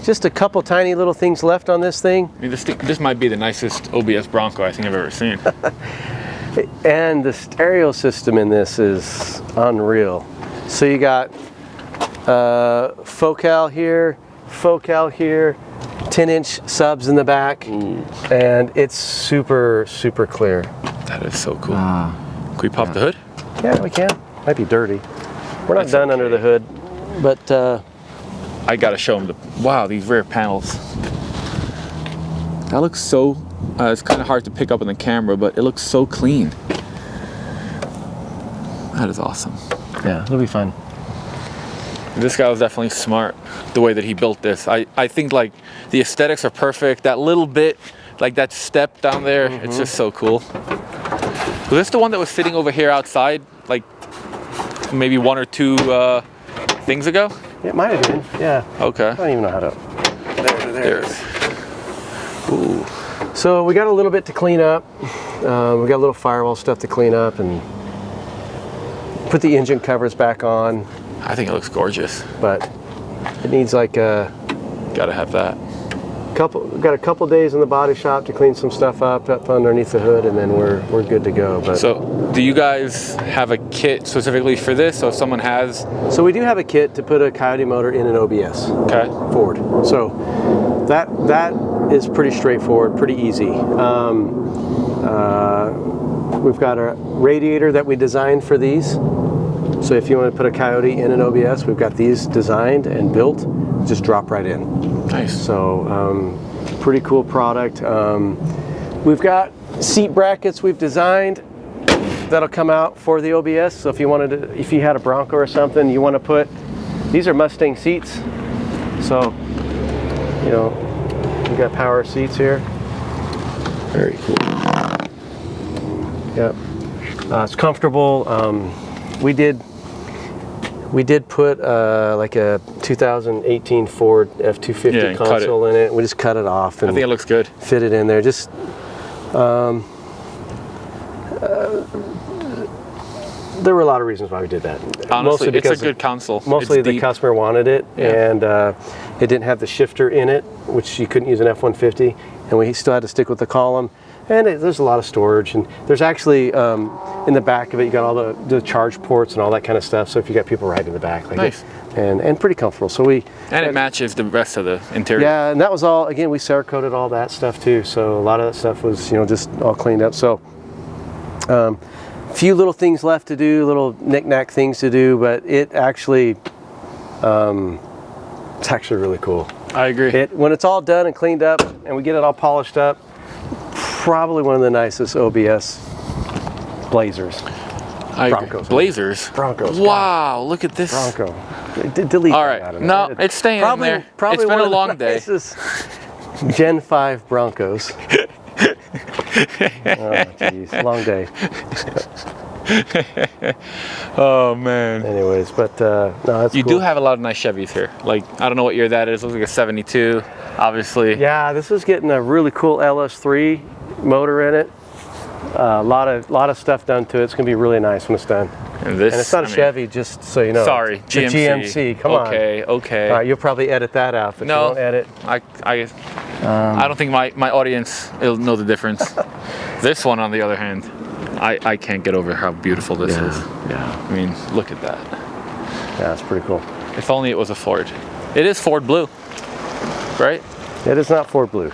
Speaker 2: just a couple tiny little things left on this thing.
Speaker 1: I mean, this might be the nicest OBS Bronco I think I've ever seen.
Speaker 2: And the stereo system in this is unreal. So you got Focal here, 10-inch subs in the back. Ooh. And it's super, super clear.
Speaker 1: That is so cool. Can we pop the hood?
Speaker 2: Yeah, we can. Might be dirty. We're not done under the hood, but
Speaker 1: I gotta show them wow, these rear panels. That looks so, it's kind of hard to pick up on the camera, but it looks so clean. That is awesome.
Speaker 2: Yeah, it'll be fun.
Speaker 1: This guy was definitely smart, the way that he built this. I think like the aesthetics are perfect. That little bit, like that step down there, it's just so cool. Was this the one that was sitting over here outside, like maybe 1 or 2 things ago?
Speaker 2: It might have been, yeah.
Speaker 1: Okay.
Speaker 2: I don't even know how to. There it is.
Speaker 1: Ooh.
Speaker 2: So we got a little bit to clean up. We got a little firewall stuff to clean up and put the engine covers back on.
Speaker 1: I think it looks gorgeous.
Speaker 2: But it needs like a.
Speaker 1: Gotta have that.
Speaker 2: Got a couple days in the body shop to clean some stuff up underneath the hood, and then we're good to go. But
Speaker 1: so, do you guys have a kit specifically for this? So if someone has,
Speaker 2: so we do have a kit to put a Coyote motor in an OBS.
Speaker 1: Okay.
Speaker 2: Forward. So that is pretty straightforward, pretty easy. We've got a radiator that we designed for these. So if you want to put a Coyote in an OBS, we've got these designed and built. Just drop right in.
Speaker 1: Nice.
Speaker 2: So pretty cool product. We've got seat brackets we've designed that'll come out for the OBS. So if you wanted to, if you had a Bronco or something, you want to put, these are Mustang seats. So, you know, we got power seats here. Very cool. Yep. It's comfortable. We did put like a 2018 Ford F-250 console in it. We just cut it off. And
Speaker 1: I think it looks good.
Speaker 2: Fit it in there. Just there were a lot of reasons why we did that.
Speaker 1: Honestly, it's a good console.
Speaker 2: Mostly the customer wanted it, and it didn't have the shifter in it, which you couldn't use an F-150, and we still had to stick with the column. And there's a lot of storage, and there's actually in the back of it, you got all the charge ports and all that kind of stuff. So if you got people right in the back, like
Speaker 1: nice,
Speaker 2: and pretty comfortable. So
Speaker 1: it matches the rest of the interior.
Speaker 2: Yeah, and that was all. Again, we Cerakoted all that stuff too. So a lot of that stuff was, you know, just all cleaned up. So few little things left to do, little knick-knack things to do, but it actually it's actually really cool.
Speaker 1: I agree.
Speaker 2: When it's all done and cleaned up, and we get it all polished up. Probably one of the nicest OBS Blazers.
Speaker 1: Broncos. Blazers?
Speaker 2: Broncos.
Speaker 1: Wow, look at this.
Speaker 2: Bronco. Delete
Speaker 1: all right. No, it's staying in there. It's been a long day.
Speaker 2: Gen 5 Broncos. Oh, geez. Long day.
Speaker 1: Oh, man.
Speaker 2: Anyways, but no, that's
Speaker 1: You
Speaker 2: cool.
Speaker 1: do have a lot of nice Chevys here. Like, I don't know what year that is. It looks like a 72, obviously.
Speaker 2: Yeah, this is getting a really cool LS3 motor in it. A lot of stuff done to it. It's going to be really nice when it's done.
Speaker 1: And
Speaker 2: it's not a Chevy, just so you know.
Speaker 1: Sorry, GMC.
Speaker 2: It's a GMC. Come on.
Speaker 1: Okay.
Speaker 2: All right, you'll probably edit that out, but
Speaker 1: no,
Speaker 2: you won't edit.
Speaker 1: I don't think my audience will know the difference. This one, on the other hand, I can't get over how beautiful this is.
Speaker 2: Yeah.
Speaker 1: I mean, look at that.
Speaker 2: Yeah, it's pretty cool.
Speaker 1: If only it was a Ford. It is Ford blue, right?
Speaker 2: It is not Ford blue.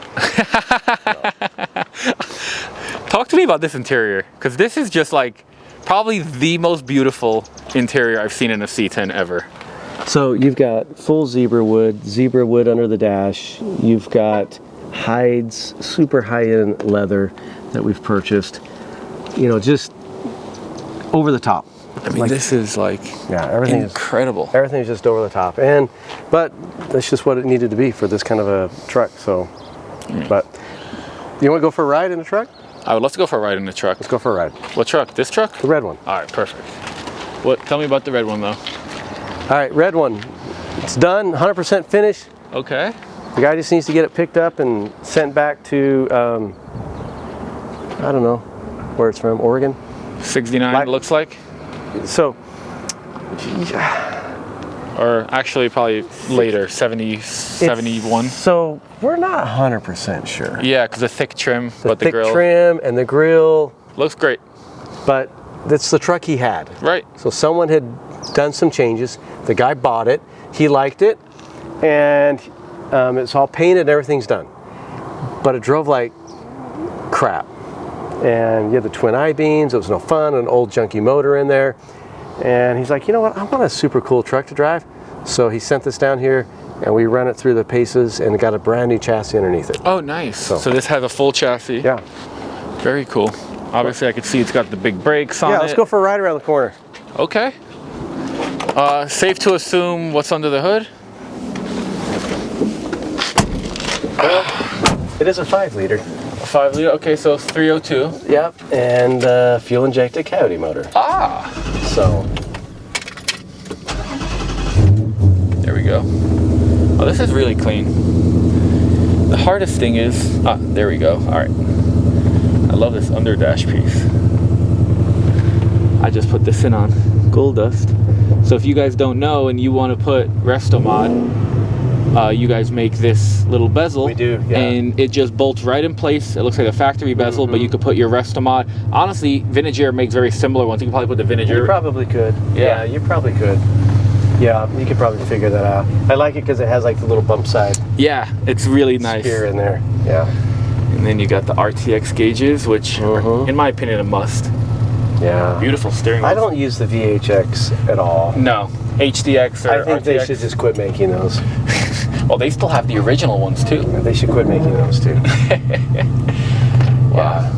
Speaker 1: Talk to me about this interior, because this is just like probably the most beautiful interior I've seen in a C10 ever.
Speaker 2: So you've got full zebra wood under the dash. You've got hides, super high-end leather that we've purchased. You know, just over the top.
Speaker 1: I mean, this is like
Speaker 2: everything
Speaker 1: incredible.
Speaker 2: Everything's just over the top, but that's just what it needed to be for this kind of a truck. So, but you want to go for a ride in the truck?
Speaker 1: I would love to go for a ride in the truck.
Speaker 2: Let's go for a ride.
Speaker 1: What truck? This truck?
Speaker 2: The red one.
Speaker 1: All right, perfect. Tell me about the red one though.
Speaker 2: All right, red one. It's done, 100% finished.
Speaker 1: Okay.
Speaker 2: The guy just needs to get it picked up and sent back to, I don't know where it's from, Oregon.
Speaker 1: 69 looks like.
Speaker 2: So,
Speaker 1: or actually probably later, 70, 71.
Speaker 2: So we're not 100% sure.
Speaker 1: Yeah, because the thick trim,
Speaker 2: the thick trim and the grill.
Speaker 1: Looks great.
Speaker 2: But that's the truck he had.
Speaker 1: Right.
Speaker 2: So someone had done some changes. The guy bought it. He liked it. And it's all painted and everything's done. But it drove like crap. And you had the twin I-beams. It was no fun. An old junky motor in there. And he's like, you know what? I want a super cool truck to drive. So he sent this down here, and we ran it through the paces and got a brand new chassis underneath it.
Speaker 1: Oh, nice. So this has a full chassis.
Speaker 2: Yeah.
Speaker 1: Very cool. Obviously, I can see it's got the big brakes on it.
Speaker 2: Yeah, let's go for a ride around the corner.
Speaker 1: Okay. Safe to assume what's under the hood?
Speaker 2: It is a 5-liter.
Speaker 1: A 5-liter. Okay, so it's 302.
Speaker 2: Yep, and fuel injected Coyote motor.
Speaker 1: Ah.
Speaker 2: So.
Speaker 1: There we go. Oh, this is really clean. The hardest thing is, there we go. All right. I love this under dash piece. I just put this in on Gold Dust. So if you guys don't know and you want to put Resto Mod, you guys make this little bezel.
Speaker 2: We do, yeah.
Speaker 1: And it just bolts right in place. It looks like a factory bezel, but you could put your Resto Mod. Honestly, Vintage Air makes very similar ones. You can probably put the Vintage Air.
Speaker 2: You probably could. Yeah, you probably could. Yeah, you could probably figure that out. I like it because it has like the little bump side.
Speaker 1: Yeah, it's really nice.
Speaker 2: Spear in there. Yeah.
Speaker 1: And then you got the RTX gauges, which are, in my opinion, a must.
Speaker 2: Yeah.
Speaker 1: Beautiful steering wheel.
Speaker 2: I don't use the VHX at all.
Speaker 1: No. HDX or
Speaker 2: I think
Speaker 1: RTX.
Speaker 2: they should just quit making those.
Speaker 1: Well, they still have the original ones too.
Speaker 2: They should quit making those too.
Speaker 1: Wow.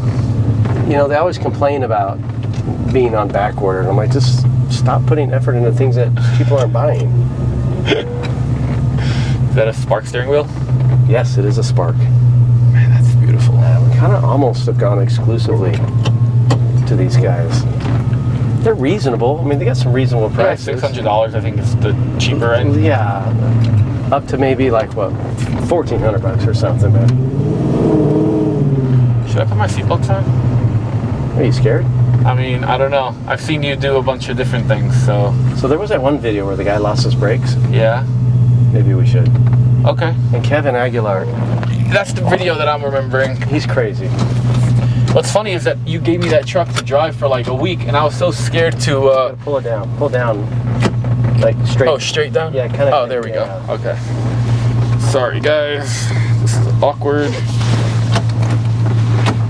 Speaker 2: you know, they always complain about being on back order. And I'm like, just stop putting effort into things that people aren't buying.
Speaker 1: Is that a Spark steering wheel?
Speaker 2: Yes, it is a Spark.
Speaker 1: Man, that's beautiful.
Speaker 2: We kind of almost have gone exclusively to these guys. They're reasonable. I mean, they got some reasonable prices.
Speaker 1: Yeah, $600 I think is the cheaper end.
Speaker 2: Yeah, up to maybe like what, $1,400 or something. But
Speaker 1: should I put my seatbelts on?
Speaker 2: are you scared?
Speaker 1: I mean, I don't know. I've seen you do a bunch of different things, so.
Speaker 2: So there was that one video where the guy lost his brakes.
Speaker 1: Yeah.
Speaker 2: Maybe we should.
Speaker 1: Okay.
Speaker 2: And Kevin Aguilar.
Speaker 1: That's the video that I'm remembering.
Speaker 2: He's crazy.
Speaker 1: What's funny is that you gave me that truck to drive for like a week, and I was so scared to.
Speaker 2: Pull it down. Pull down. Like straight.
Speaker 1: Oh, straight down?
Speaker 2: Yeah, kind of.
Speaker 1: Oh, there we go. Okay. Sorry, guys. This is awkward.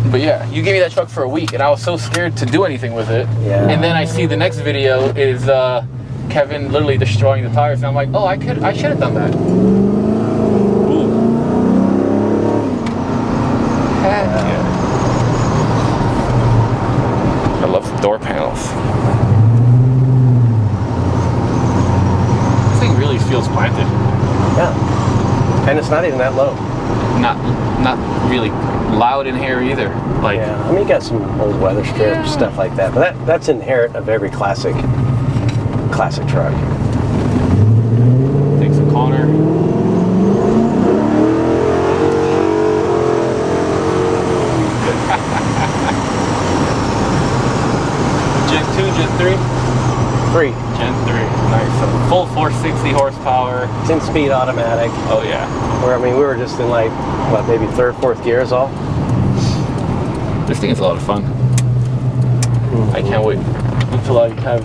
Speaker 1: But yeah, you gave me that truck for a week, and I was so scared to do anything with it.
Speaker 2: Yeah.
Speaker 1: And then I see the next video is Kevin literally destroying the tires, and I'm like, oh, I should have done that. Ooh. Heck yeah. I love the door panels. This thing really feels planted.
Speaker 2: Yeah. And it's not even that low.
Speaker 1: Not really loud in here either. Like,
Speaker 2: yeah. I mean, you got some old weather strips, stuff like that. But that's inherent of every classic truck.
Speaker 1: Takes a corner. Gen 2, Gen 3?
Speaker 2: 3.
Speaker 1: Gen 3, nice. So full 460 horsepower.
Speaker 2: 10-speed automatic.
Speaker 1: Oh yeah.
Speaker 2: Where, I mean, we were just in like, what, maybe 3rd, 4th gear is all?
Speaker 1: This thing is a lot of fun. I can't wait until I have...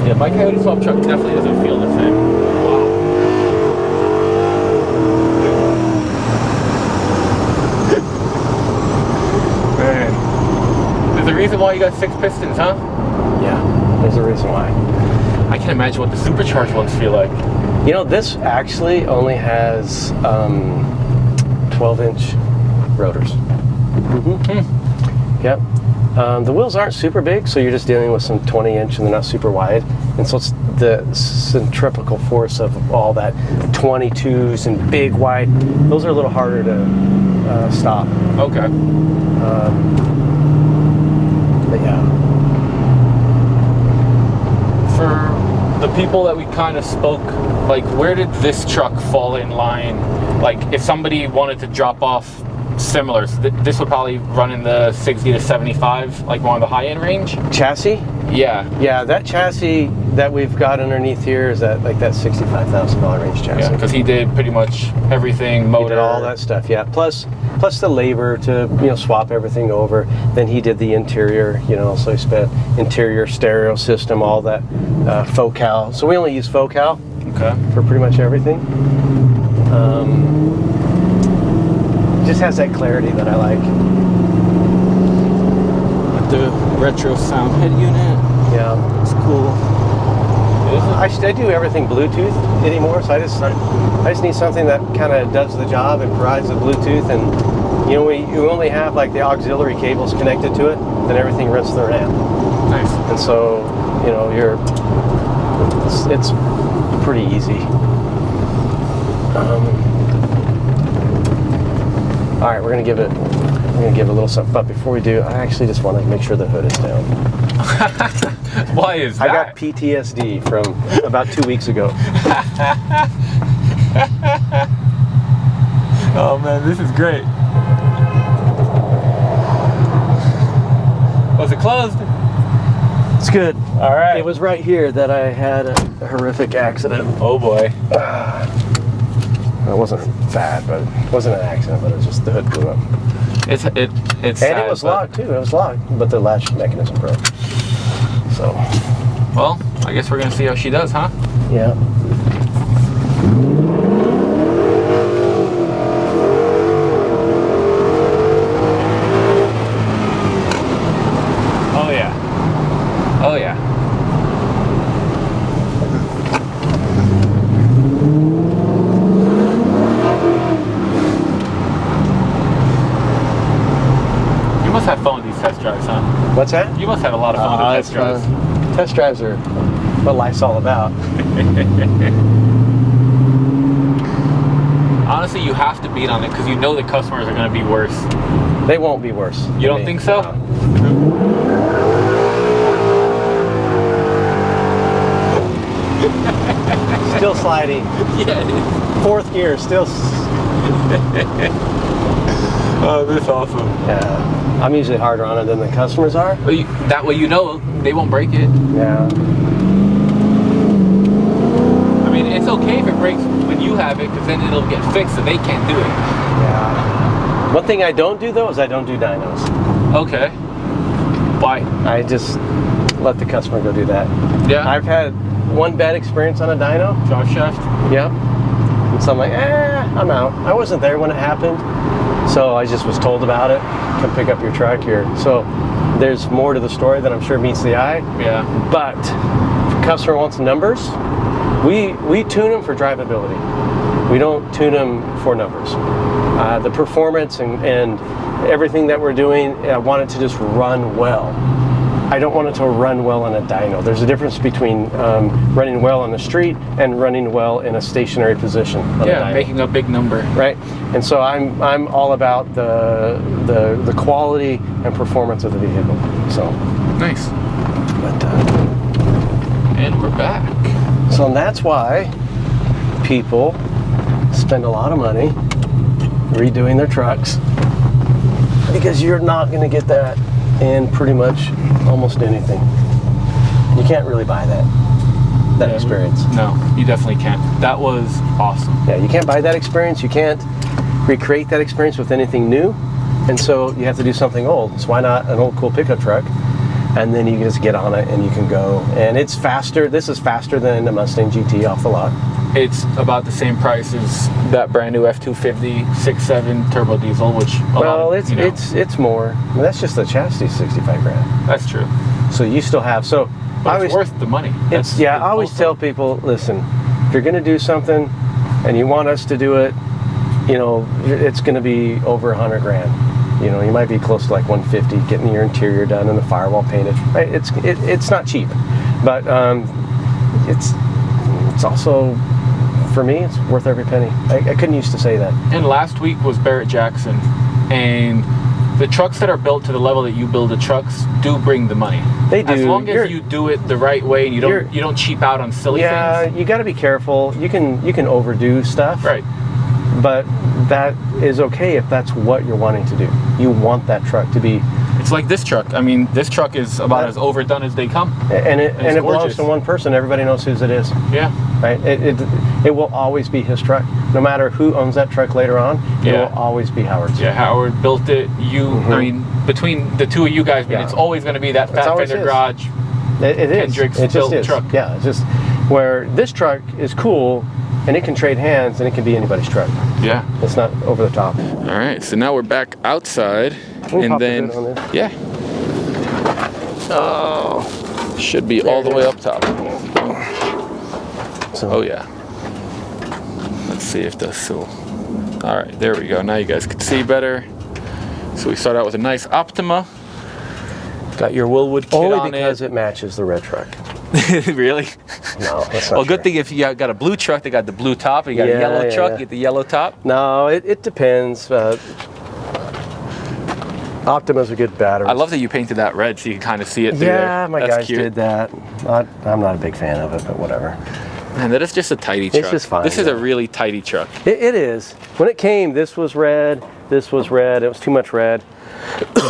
Speaker 1: yeah, my Coyote Swap truck definitely doesn't feel the same. Wow. Man. There's a reason why you got 6 pistons, huh?
Speaker 2: Yeah, there's a reason why.
Speaker 1: I can imagine what the supercharged ones feel like.
Speaker 2: You know, this actually only has 12-inch rotors. Yep. The wheels aren't super big, so you're just dealing with some 20-inch and they're not super wide. And so it's the centripetal force of all that 22s and big wide. Those are a little harder to stop.
Speaker 1: Okay.
Speaker 2: But yeah.
Speaker 1: For the people that we kind of spoke, like, where did this truck fall in line? Like, if somebody wanted to drop off similars, this would probably run in the 60 to 75, like more on the high-end range?
Speaker 2: Chassis?
Speaker 1: Yeah.
Speaker 2: Yeah, that chassis that we've got underneath here is that like that $65,000 range chassis.
Speaker 1: Yeah, because he did pretty much everything, motor.
Speaker 2: He did all that stuff, yeah. Plus the labor to, you know, swap everything over. Then he did the interior, you know, so he spent interior stereo system, all that Focal. So we only use Focal for pretty much everything. Just has that clarity that I like.
Speaker 1: The retro sound head unit.
Speaker 2: Yeah,
Speaker 1: it's cool.
Speaker 2: I do everything Bluetooth anymore, so I just need something that kind of does the job and provides the Bluetooth. And you know, you only have like the auxiliary cables connected to it, then everything runs through an amp.
Speaker 1: Nice.
Speaker 2: And so, you know, it's pretty easy. All right, we're gonna give it a little something. But before we do, I actually just want to make sure the hood is down.
Speaker 1: Why is that?
Speaker 2: I got PTSD from about 2 weeks ago.
Speaker 1: Oh man, this is great. Was it closed?
Speaker 2: It's good.
Speaker 1: All right.
Speaker 2: It was right here that I had a horrific accident.
Speaker 1: Oh boy.
Speaker 2: It wasn't bad, but it wasn't an accident, but it was just the hood blew up.
Speaker 1: It's
Speaker 2: and
Speaker 1: sad,
Speaker 2: it was locked too. It was locked, but the latch mechanism broke. So.
Speaker 1: Well, I guess we're gonna see how she does, huh?
Speaker 2: Yeah.
Speaker 1: Oh yeah. Oh yeah.
Speaker 2: What's that?
Speaker 1: You must have a lot of fun with test drives.
Speaker 2: Test drives are what life's all about.
Speaker 1: Honestly, you have to beat on it because you know the customers are going to be worse.
Speaker 2: They won't be worse.
Speaker 1: You don't think so?
Speaker 2: Still sliding.
Speaker 1: Yeah, it is.
Speaker 2: Fourth gear, still.
Speaker 1: Oh, that's awesome.
Speaker 2: Yeah, I'm usually harder on it than the customers are.
Speaker 1: Well, that way you know they won't break it.
Speaker 2: Yeah.
Speaker 1: I mean, it's okay if it breaks when you have it because then it'll get fixed and they can't do it.
Speaker 2: Yeah. One thing I don't do though is I don't do dynos.
Speaker 1: Okay. Why?
Speaker 2: I just let the customer go do that.
Speaker 1: Yeah.
Speaker 2: I've had one bad experience on a dyno.
Speaker 1: Drive shaft?
Speaker 2: Yep. And so I'm like, I'm out. I wasn't there when it happened. So I just was told about it. Come pick up your truck here. So there's more to the story that I'm sure meets the eye.
Speaker 1: Yeah.
Speaker 2: But if a customer wants numbers, we tune them for drivability. We don't tune them for numbers. The performance and everything that we're doing, I want it to just run well. I don't want it to run well on a dyno. There's a difference between running well on the street and running well in a stationary position on a dyno.
Speaker 1: Making a big number.
Speaker 2: Right, and so I'm all about the quality and performance of the vehicle. So
Speaker 1: nice.
Speaker 2: But
Speaker 1: and we're back.
Speaker 2: So that's why people spend a lot of money redoing their trucks, because you're not going to get that in pretty much almost anything. You can't really buy that experience.
Speaker 1: No, you definitely can't. That was awesome.
Speaker 2: Yeah, you can't buy that experience. You can't recreate that experience with anything new. And so you have to do something old. So why not an old cool pickup truck? And then you just get on it and you can go. And it's faster. This is faster than the Mustang GT off the lot.
Speaker 1: It's about the same price as that brand new F250 6.7 turbo diesel, which
Speaker 2: it's more. I mean, that's just the chassis, 65 grand.
Speaker 1: That's true.
Speaker 2: So you still have
Speaker 1: But it's worth the money.
Speaker 2: I always tell people, listen, if you're going to do something and you want us to do it, it's going to be over 100 grand. You might be close to like 150, getting your interior done and the firewall painted. Right? It's not cheap, but it's also, for me, it's worth every penny. I couldn't used to say that.
Speaker 1: And last week was Barrett Jackson, and the trucks that are built to the level that you build the trucks do bring the money.
Speaker 2: They do.
Speaker 1: As long as you do it the right way and you don't cheap out on silly things.
Speaker 2: Yeah, you got to be careful. You can overdo stuff.
Speaker 1: Right.
Speaker 2: But that is okay if that's what you're wanting to do. You want that truck to be.
Speaker 1: It's like this truck. I mean, this truck is about as overdone as they come.
Speaker 2: And it belongs to one person. Everybody knows whose it is.
Speaker 1: Yeah.
Speaker 2: Right. It will always be his truck. No matter who owns that truck later on, it will always be Howard's.
Speaker 1: Yeah, Howard built it. I mean, between the two of you guys, it's always going to be that Fat Fender Garage.
Speaker 2: It is.
Speaker 1: Hendrix
Speaker 2: It just
Speaker 1: built
Speaker 2: is.
Speaker 1: truck.
Speaker 2: Yeah, it's just where this truck is cool. And it can trade hands, and it can be anybody's truck.
Speaker 1: Yeah.
Speaker 2: It's not over the top.
Speaker 1: All right, so now we're back outside, and then should be all the way up top. Oh yeah. Let's see if that's so. All right, there we go. Now you guys can see better. So we start out with a nice Optima. Got your Willwood kit on it.
Speaker 2: Only because it matches the red truck.
Speaker 1: Really?
Speaker 2: No, that's not
Speaker 1: well, good
Speaker 2: true.
Speaker 1: thing if you got a blue truck, they got the blue top. You got a yellow truck, you get the yellow top.
Speaker 2: No, it depends. Optima's a good battery.
Speaker 1: I love that you painted that red so you can kind of see it through there.
Speaker 2: Yeah, my guys did that. I'm not a big fan of it, but whatever.
Speaker 1: Man, that is just a tidy truck.
Speaker 2: It's just fine.
Speaker 1: This is a really tidy truck.
Speaker 2: It is. When it came, this was red. This was red. It was too much red.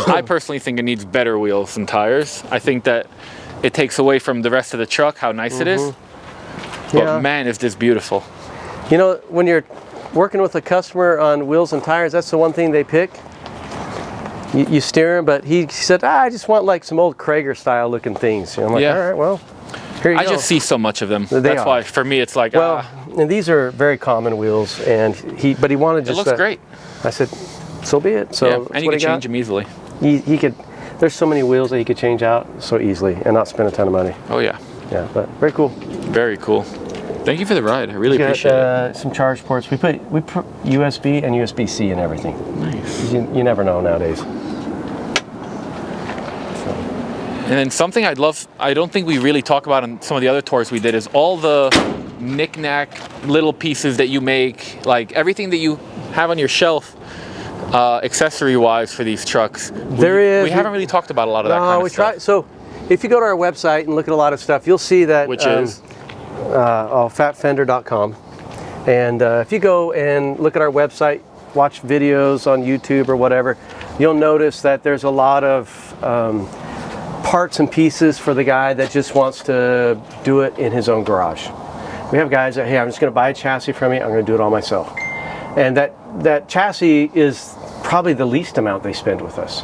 Speaker 1: I personally think it needs better wheels and tires. I think that it takes away from the rest of the truck how nice it is. But man, is this beautiful.
Speaker 2: When you're working with a customer on wheels and tires, that's the one thing they pick. You steer him, but he said, I just want like some old Krager style looking things. I'm like, all right, well, here you go.
Speaker 1: I just see so much of them.
Speaker 2: That's
Speaker 1: why for me it's like,
Speaker 2: and these are very common wheels, and he wanted just.
Speaker 1: It looks great.
Speaker 2: I said, so be it. So
Speaker 1: and you can change them easily.
Speaker 2: He could. There's so many wheels that he could change out so easily and not spend a ton of money.
Speaker 1: Oh yeah.
Speaker 2: Yeah, but very cool.
Speaker 1: Very cool. Thank you for the ride. I really appreciate it.
Speaker 2: Some charge ports. We put USB and USB-C and everything.
Speaker 1: Nice.
Speaker 2: You never know nowadays. So.
Speaker 1: And then something I don't think we really talk about on some of the other tours we did, is all the knick-knack little pieces that you make, like everything that you have on your shelf, accessory-wise for these trucks. We haven't really talked about a lot of that kind of stuff.
Speaker 2: So if you go to our website and look at a lot of stuff, you'll see that.
Speaker 1: Which is?
Speaker 2: fatfender.com. And if you go and look at our website, watch videos on YouTube or whatever, you'll notice that there's a lot of parts and pieces for the guy that just wants to do it in his own garage. We have guys that, hey, I'm just going to buy a chassis from you, I'm going to do it all myself. And that chassis is probably the least amount they spend with us.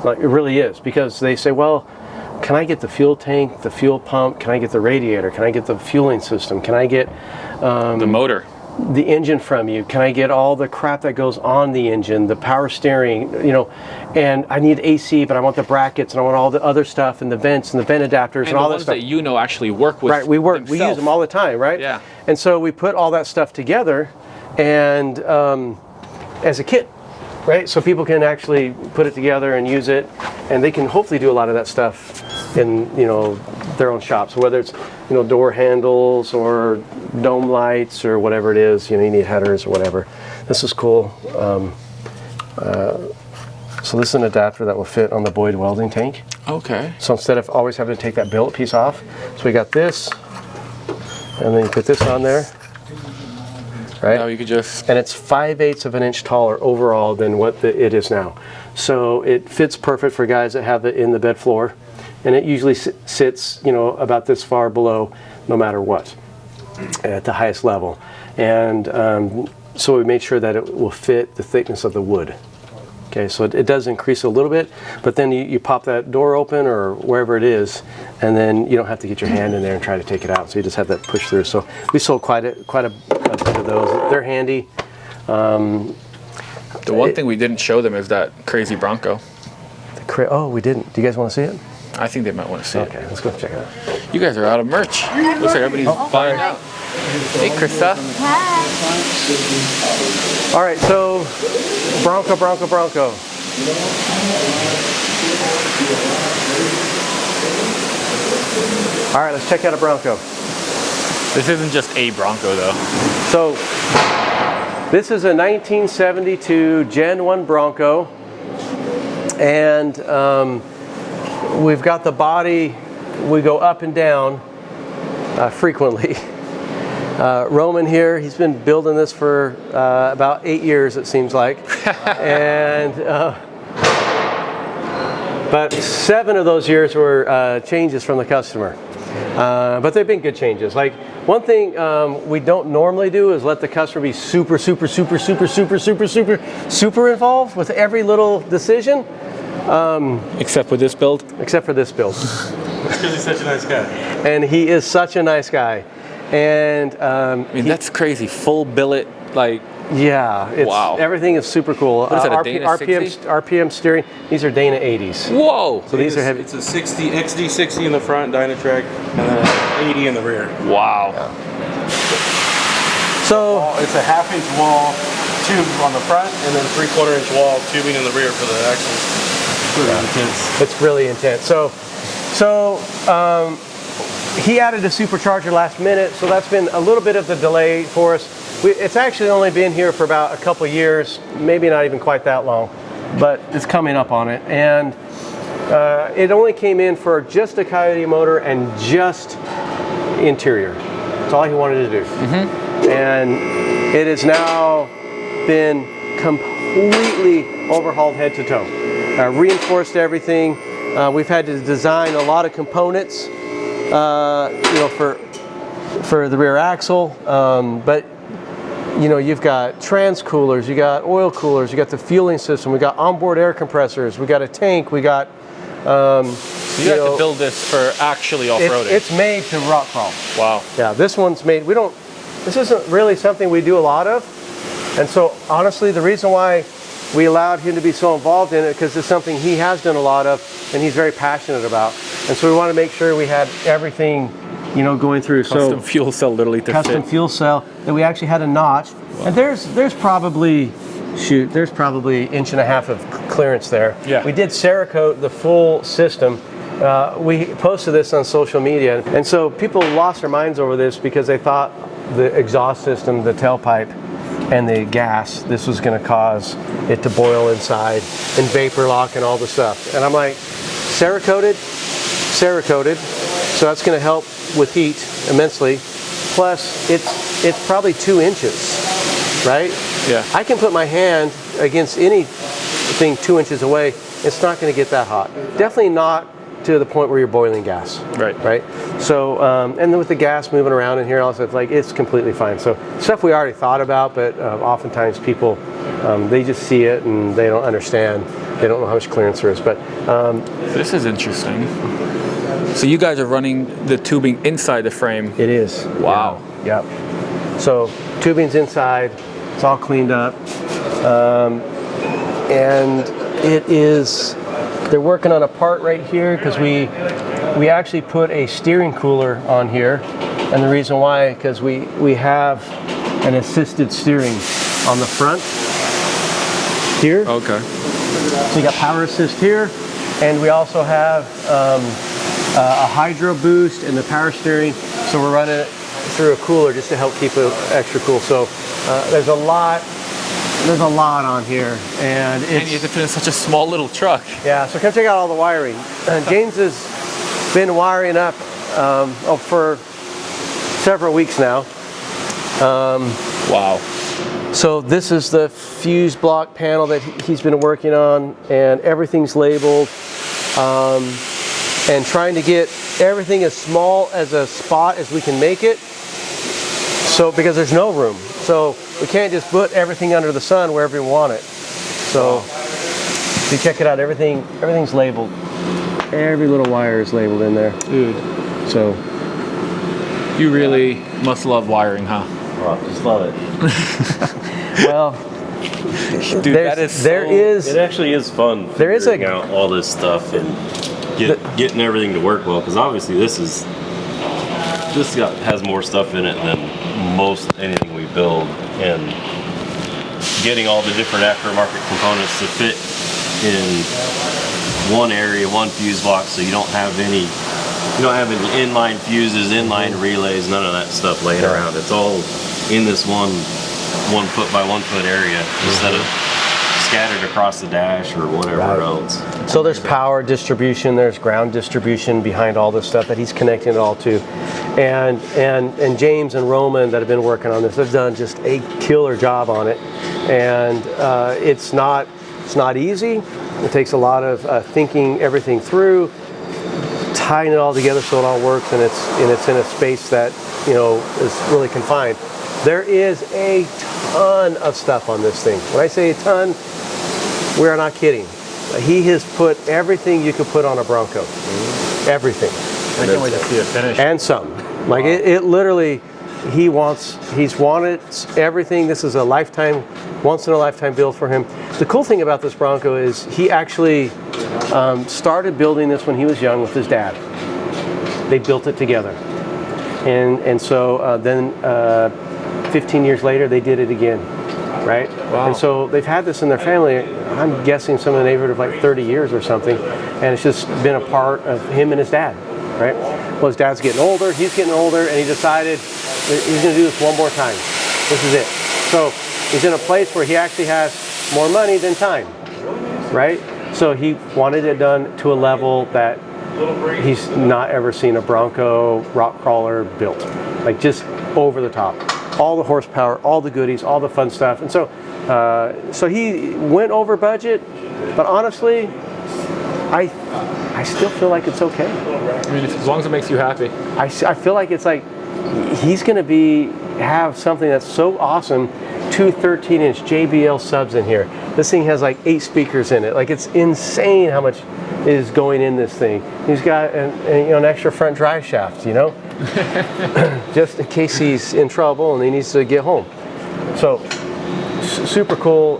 Speaker 2: Like, it really is, because they say, well, can I get the fuel tank, the fuel pump, can I get the radiator, can I get the fueling system, can I get
Speaker 1: the motor,
Speaker 2: the engine from you, can I get all the crap that goes on the engine, the power steering, you know, and I need AC, but I want the brackets and I want all the other stuff and the vents and the vent adapters and all that stuff.
Speaker 1: And the ones that actually work with.
Speaker 2: Right, we use them all the time, right?
Speaker 1: Yeah.
Speaker 2: And so we put all that stuff together and as a kit, right? So people can actually put it together and use it, and they can hopefully do a lot of that stuff in, you know, their own shops, whether it's, you know, door handles or dome lights or whatever it is, you know, you need headers or whatever. This is cool. So this is an adapter that will fit on the Boyd welding tank.
Speaker 1: Okay.
Speaker 2: So instead of always having to take that billet piece off, so we got this, and then you put this on there. Right?
Speaker 1: Now you could just...
Speaker 2: And it's 5/8 of an inch taller overall than what it is now. So it fits perfect for guys that have it in the bed floor. And it usually sits, you know, about this far below no matter what, at the highest level. And so we made sure that it will fit the thickness of the wood. Okay, so it does increase a little bit, but then you pop that door open or wherever it is, and then you don't have to get your hand in there and try to take it out. So you just have that push through. So we sold quite a bit of those. They're handy.
Speaker 1: The one thing we didn't show them is that crazy Bronco.
Speaker 2: Oh, we didn't. Do you guys want to see it?
Speaker 1: I think they might want to see it.
Speaker 2: Okay, let's go check it out.
Speaker 1: You guys are out of merch. Looks like everybody's buying out. Hey, Krista.
Speaker 3: Hi.
Speaker 2: All right, so Bronco. All right, let's check out a Bronco.
Speaker 1: This isn't just a Bronco, though.
Speaker 2: So this is a 1972 Gen 1 Bronco, and we've got the body. We go up and down frequently. Roman here, he's been building this for about 8 years, it seems like, and but 7 of those years were changes from the customer. But they've been good changes. Like, one thing we don't normally do is let the customer be super involved with every little decision.
Speaker 1: Except for this build?
Speaker 2: Except for this build.
Speaker 4: That's because he's such a nice guy.
Speaker 2: And he is such a nice guy. And
Speaker 1: I mean, that's crazy. Full billet, like...
Speaker 2: Yeah,
Speaker 1: wow.
Speaker 2: Everything is super cool.
Speaker 1: What is that, a Dana 60?
Speaker 2: RPM steering. These are Dana 80s.
Speaker 1: Whoa!
Speaker 2: So these are heavy.
Speaker 4: It's a 60 XD60 in the front, Dynatrack, and then an 80 in the rear.
Speaker 1: Wow.
Speaker 2: Yeah. So
Speaker 4: it's a 1/2 inch wall tube on the front, and then 3/4 inch wall tubing in the rear for the axles. Really intense.
Speaker 2: It's really intense. So he added a supercharger last minute, so that's been a little bit of the delay for us. It's actually only been here for about a couple years, maybe not even quite that long, but it's coming up on it. And it only came in for just a Coyote motor and just interior. That's all he wanted to do. Mm-hmm. And it has now been completely overhauled head to toe. Reinforced everything. We've had to design a lot of components, you know, for the rear axle, but you know, you've got trans coolers, you got oil coolers, you got the fueling system, we got onboard air compressors, we got a tank, we got.
Speaker 1: So you had to build this for actually off-roading.
Speaker 2: It's made to rock crawl.
Speaker 1: Wow.
Speaker 2: Yeah, this one's made. This isn't really something we do a lot of, and so honestly, the reason why we allowed him to be so involved in it because it's something he has done a lot of and he's very passionate about, and so we want to make sure we had everything, you know, going through.
Speaker 1: Custom fuel cell, literally to
Speaker 2: custom
Speaker 1: fit.
Speaker 2: Fuel cell that we actually had a notch, and there's probably 1.5 inches of clearance there.
Speaker 1: Yeah.
Speaker 2: We did Cerakote the full system, we posted this on social media, and so people lost their minds over this because they thought the exhaust system, the tailpipe, and the gas, this was going to cause it to boil inside and vapor lock and all the stuff. And I'm like, Cerakoted, so that's going to help with heat immensely. Plus, it's probably 2 inches, right?
Speaker 1: Yeah.
Speaker 2: I can put my hand against anything 2 inches away. It's not going to get that hot. Definitely not to the point where you're boiling gas. Right. So, and then with the gas moving around in here, also, it's completely fine. So stuff we already thought about, but oftentimes people, they just see it and they don't understand. They don't know how much clearance there is. But
Speaker 1: this is interesting. So you guys are running the tubing inside the frame.
Speaker 2: it is.
Speaker 1: Wow.
Speaker 2: Yep. So tubing's inside. It's all cleaned up, and it is. They're working on a part right here because we actually put a steering cooler on here, and the reason why, because we have an assisted steering on the front here.
Speaker 1: Okay.
Speaker 2: So you got power assist here, and we also have a hydro boost and the power steering. So we're running it through a cooler just to help keep it extra cool. So there's a lot on here, and
Speaker 1: And you have to fit in such a small little truck.
Speaker 2: yeah. So come check out all the wiring. James has been wiring up for several weeks now.
Speaker 1: Wow.
Speaker 2: So this is the fuse block panel that he's been working on, and everything's labeled, and trying to get everything as small as a spot as we can make it. So because there's no room, so we can't just put everything under the sun wherever we want it. So if you check it out, everything's labeled. Every little wire is labeled in there.
Speaker 1: Dude,
Speaker 2: So
Speaker 1: you really must love wiring, huh?
Speaker 4: Oh, just love it.
Speaker 2: well,
Speaker 1: Dude, that is
Speaker 4: It actually is fun
Speaker 2: There is
Speaker 4: figuring out all this stuff and getting everything to work well, because obviously this has more stuff in it than most anything we build, and getting all the different aftermarket components to fit in one area, one fuse box, so you don't have any inline fuses, inline relays, none of that stuff laying around. It's all in this one 1 foot by 1 foot area instead of scattered across the dash or whatever else.
Speaker 2: So there's power distribution, there's ground distribution behind all this stuff that he's connecting it all to, and James and Roman that have been working on this have done just a killer job on it, and it's not easy. It takes a lot of thinking everything through, tying it all together so it all works, and it's in a space that is really confined. There is a ton of stuff on this thing. When I say a ton, we are not kidding. He has put everything you could put on a Bronco. Everything.
Speaker 1: I can't wait to see it finish.
Speaker 2: And some. Like it literally, he's wanted everything. This is a lifetime, once in a lifetime build for him. The cool thing about this Bronco is he actually started building this when he was young with his dad. They built it together. And so then 15 years later, they did it again, right?
Speaker 1: Wow.
Speaker 2: And so they've had this in their family, I'm guessing some in the neighborhood of like 30 years or something, and it's just been a part of him and his dad, right? Well, his dad's getting older, he's getting older, and he decided that he's gonna do this one more time. This is it. So he's in a place where he actually has more money than time, right? So he wanted it done to a level that he's not ever seen a Bronco rock crawler built. Like just over the top. All the horsepower, all the goodies, all the fun stuff. And so so he went over budget, but honestly, I still feel like it's okay.
Speaker 1: I mean, as long as it makes you happy.
Speaker 2: I feel like it's like he's going to have something that's so awesome. 2 13-inch JBL subs in here. This thing has like 8 speakers in it. Like it's insane how much is going in this thing. He's got an extra front drive shaft, just in case he's in trouble and he needs to get home. So super cool.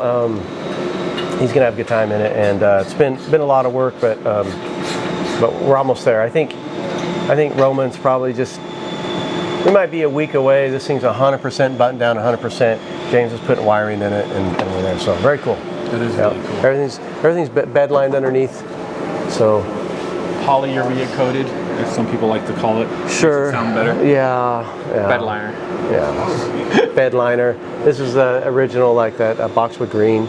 Speaker 2: He's gonna have a good time in it, and it's been a lot of work, but we're almost there. I think Roman's probably we might be a week away. This thing's 100% buttoned down, 100%. James is putting wiring in it, and we're there. So very cool.
Speaker 1: It is really cool.
Speaker 2: Everything's bed lined underneath. So
Speaker 1: polyurea coated, as some people like to call it.
Speaker 2: Sure.
Speaker 1: Makes it sound better.
Speaker 2: Yeah.
Speaker 1: Bed liner.
Speaker 2: Yeah. Bed liner. This is the original, like that boxwood green.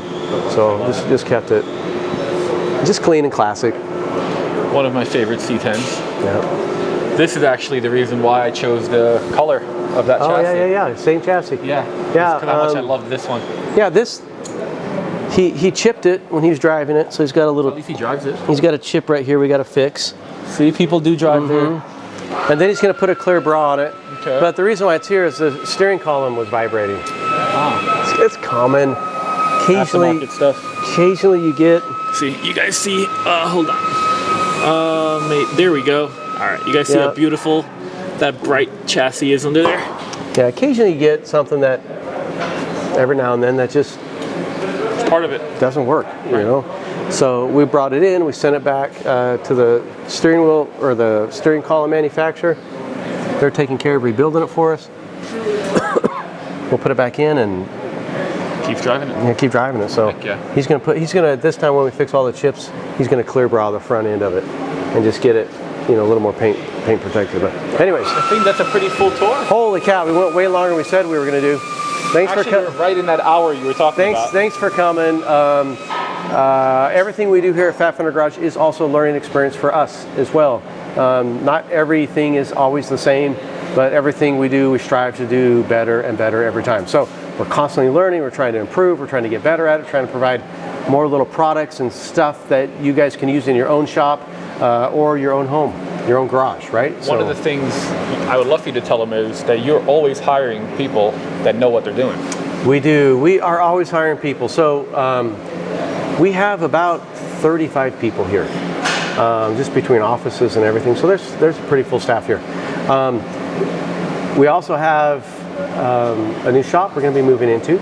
Speaker 2: So just kept it just clean and classic.
Speaker 1: One of my favorite C10s.
Speaker 2: Yeah.
Speaker 1: This is actually the reason why I chose the color of that chassis.
Speaker 2: Oh yeah. Same chassis.
Speaker 1: Yeah.
Speaker 2: Yeah.
Speaker 1: Because how much I love this one.
Speaker 2: Yeah. This. He chipped it when he was driving it, so he's got a little.
Speaker 1: At least he drives it.
Speaker 2: He's got a chip right here. We got to fix.
Speaker 1: See, people do drive there.
Speaker 2: And then he's going to put a clear bra on it.
Speaker 1: Okay.
Speaker 2: But the reason why it's here is the steering column was vibrating.
Speaker 1: Ah.
Speaker 2: It's common.
Speaker 1: Aftermarket stuff.
Speaker 2: Occasionally you get.
Speaker 1: See, you guys see? Hold on. There we go. All right, you guys see how beautiful that bright chassis is under there?
Speaker 2: Yeah, occasionally you get something that every now and then that just
Speaker 1: Part of it
Speaker 2: doesn't work, you know. So we brought it in, we sent it back to the steering wheel or the steering column manufacturer. They're taking care of rebuilding it for us. We'll put it back in and
Speaker 1: keep driving it.
Speaker 2: keep driving it. So he's gonna this time when we fix all the chips, he's gonna clear bra the front end of it and just get it, you know, a little more paint protected. But anyways,
Speaker 1: I think that's a pretty full tour.
Speaker 2: Holy cow, we went way longer than we said we were gonna do. Thanks for coming.
Speaker 1: Right in that hour you were talking about.
Speaker 2: Thanks for coming. Everything we do here at Fat Fender Garage is also a learning experience for us as well. Not everything is always the same, but everything we do, we strive to do better and better every time. So we're constantly learning, we're trying to improve, we're trying to get better at it, trying to provide more little products and stuff that you guys can use in your own shop or your own home, your own garage, right?
Speaker 1: One of the things I would love for you to tell them is that you're always hiring people that know what they're doing.
Speaker 2: We do. We are always hiring people. So we have about 35 people here, just between offices and everything. So there's a pretty full staff here. We also have a new shop we're going to be moving into.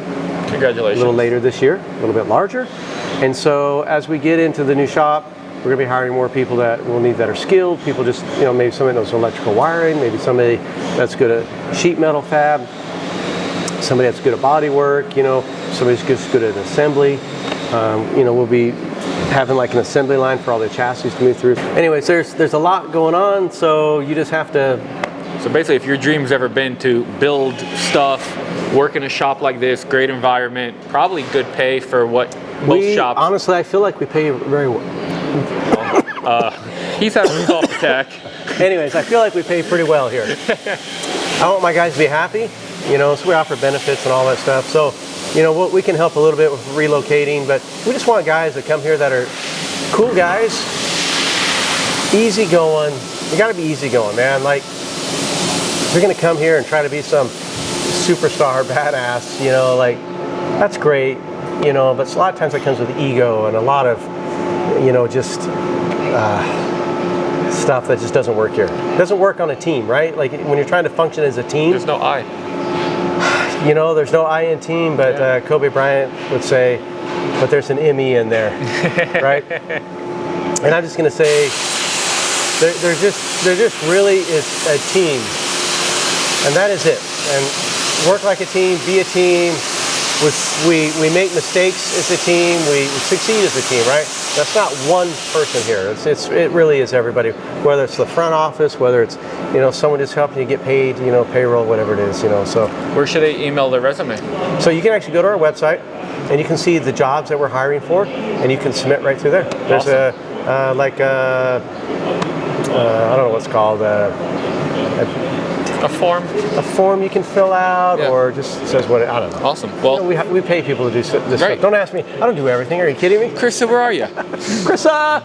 Speaker 1: Congratulations.
Speaker 2: A little later this year, a little bit larger. And so as we get into the new shop, we're going to be hiring more people that we'll need that are skilled. People just, you know, maybe somebody knows electrical wiring, maybe somebody that's good at sheet metal fab, somebody that's good at body work, you know, somebody's just good at assembly. You know, we'll be having like an assembly line for all the chassis to move through. Anyways, there's a lot going on, so you just have to.
Speaker 1: So basically, if your dream's ever been to build stuff, work in a shop like this, great environment, probably good pay for what most shops.
Speaker 2: Honestly, I feel like we pay very well.
Speaker 1: He's having a cough attack.
Speaker 2: Anyways, I feel like we pay pretty well here. I want my guys to be happy, you know, so we offer benefits and all that stuff. So, you know, we can help a little bit with relocating, but we just want guys that come here that are cool guys, easy going. You got to be easy going, man. Like, if you're going to come here and try to be some superstar badass, you know, like, that's great, you know, but a lot of times that comes with ego and a lot of, you know, just stuff that just doesn't work here. It doesn't work on a team, right? Like when you're trying to function as a team.
Speaker 1: There's no I.
Speaker 2: You know, there's no I in team, but Kobe Bryant would say, but there's an M-E in there, right? And I'm just going to say, there just really is a team, and that is it. And work like a team, be a team. We make mistakes as a team. We succeed as a team, right? That's not one person here. It really is everybody. Whether it's the front office, whether it's, you know, someone just helping you get paid, you know, payroll, whatever it is, you know. So
Speaker 1: where should they email their resume?
Speaker 2: So you can actually go to our website and you can see the jobs that we're hiring for, and you can submit right through there. There's
Speaker 1: awesome.
Speaker 2: I don't know what's called.
Speaker 1: A form?
Speaker 2: A form you can fill out, or just says what, I don't know.
Speaker 1: Awesome. Well,
Speaker 2: you know, we pay people to do this stuff. Don't ask me. I don't do everything. Are you kidding me?
Speaker 1: Krista, where are you?
Speaker 2: Krista!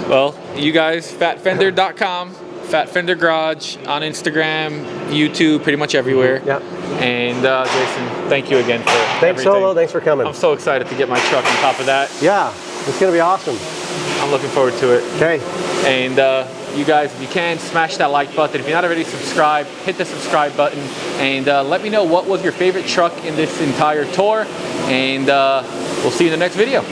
Speaker 1: Well, you guys, fatfender.com, Fat Fender Garage on Instagram, YouTube, pretty much everywhere.
Speaker 2: Yeah.
Speaker 1: And Jason, thank you again for
Speaker 2: Thanks,
Speaker 1: everything.
Speaker 2: Solo. Thanks for coming.
Speaker 1: I'm so excited to get my truck on top of that.
Speaker 2: Yeah, it's going to be awesome.
Speaker 1: I'm looking forward to it.
Speaker 2: Okay.
Speaker 1: And you guys, if you can, smash that like button. If you're not already subscribed, hit the subscribe button. And let me know what was your favorite truck in this entire tour. And we'll see you in the next video.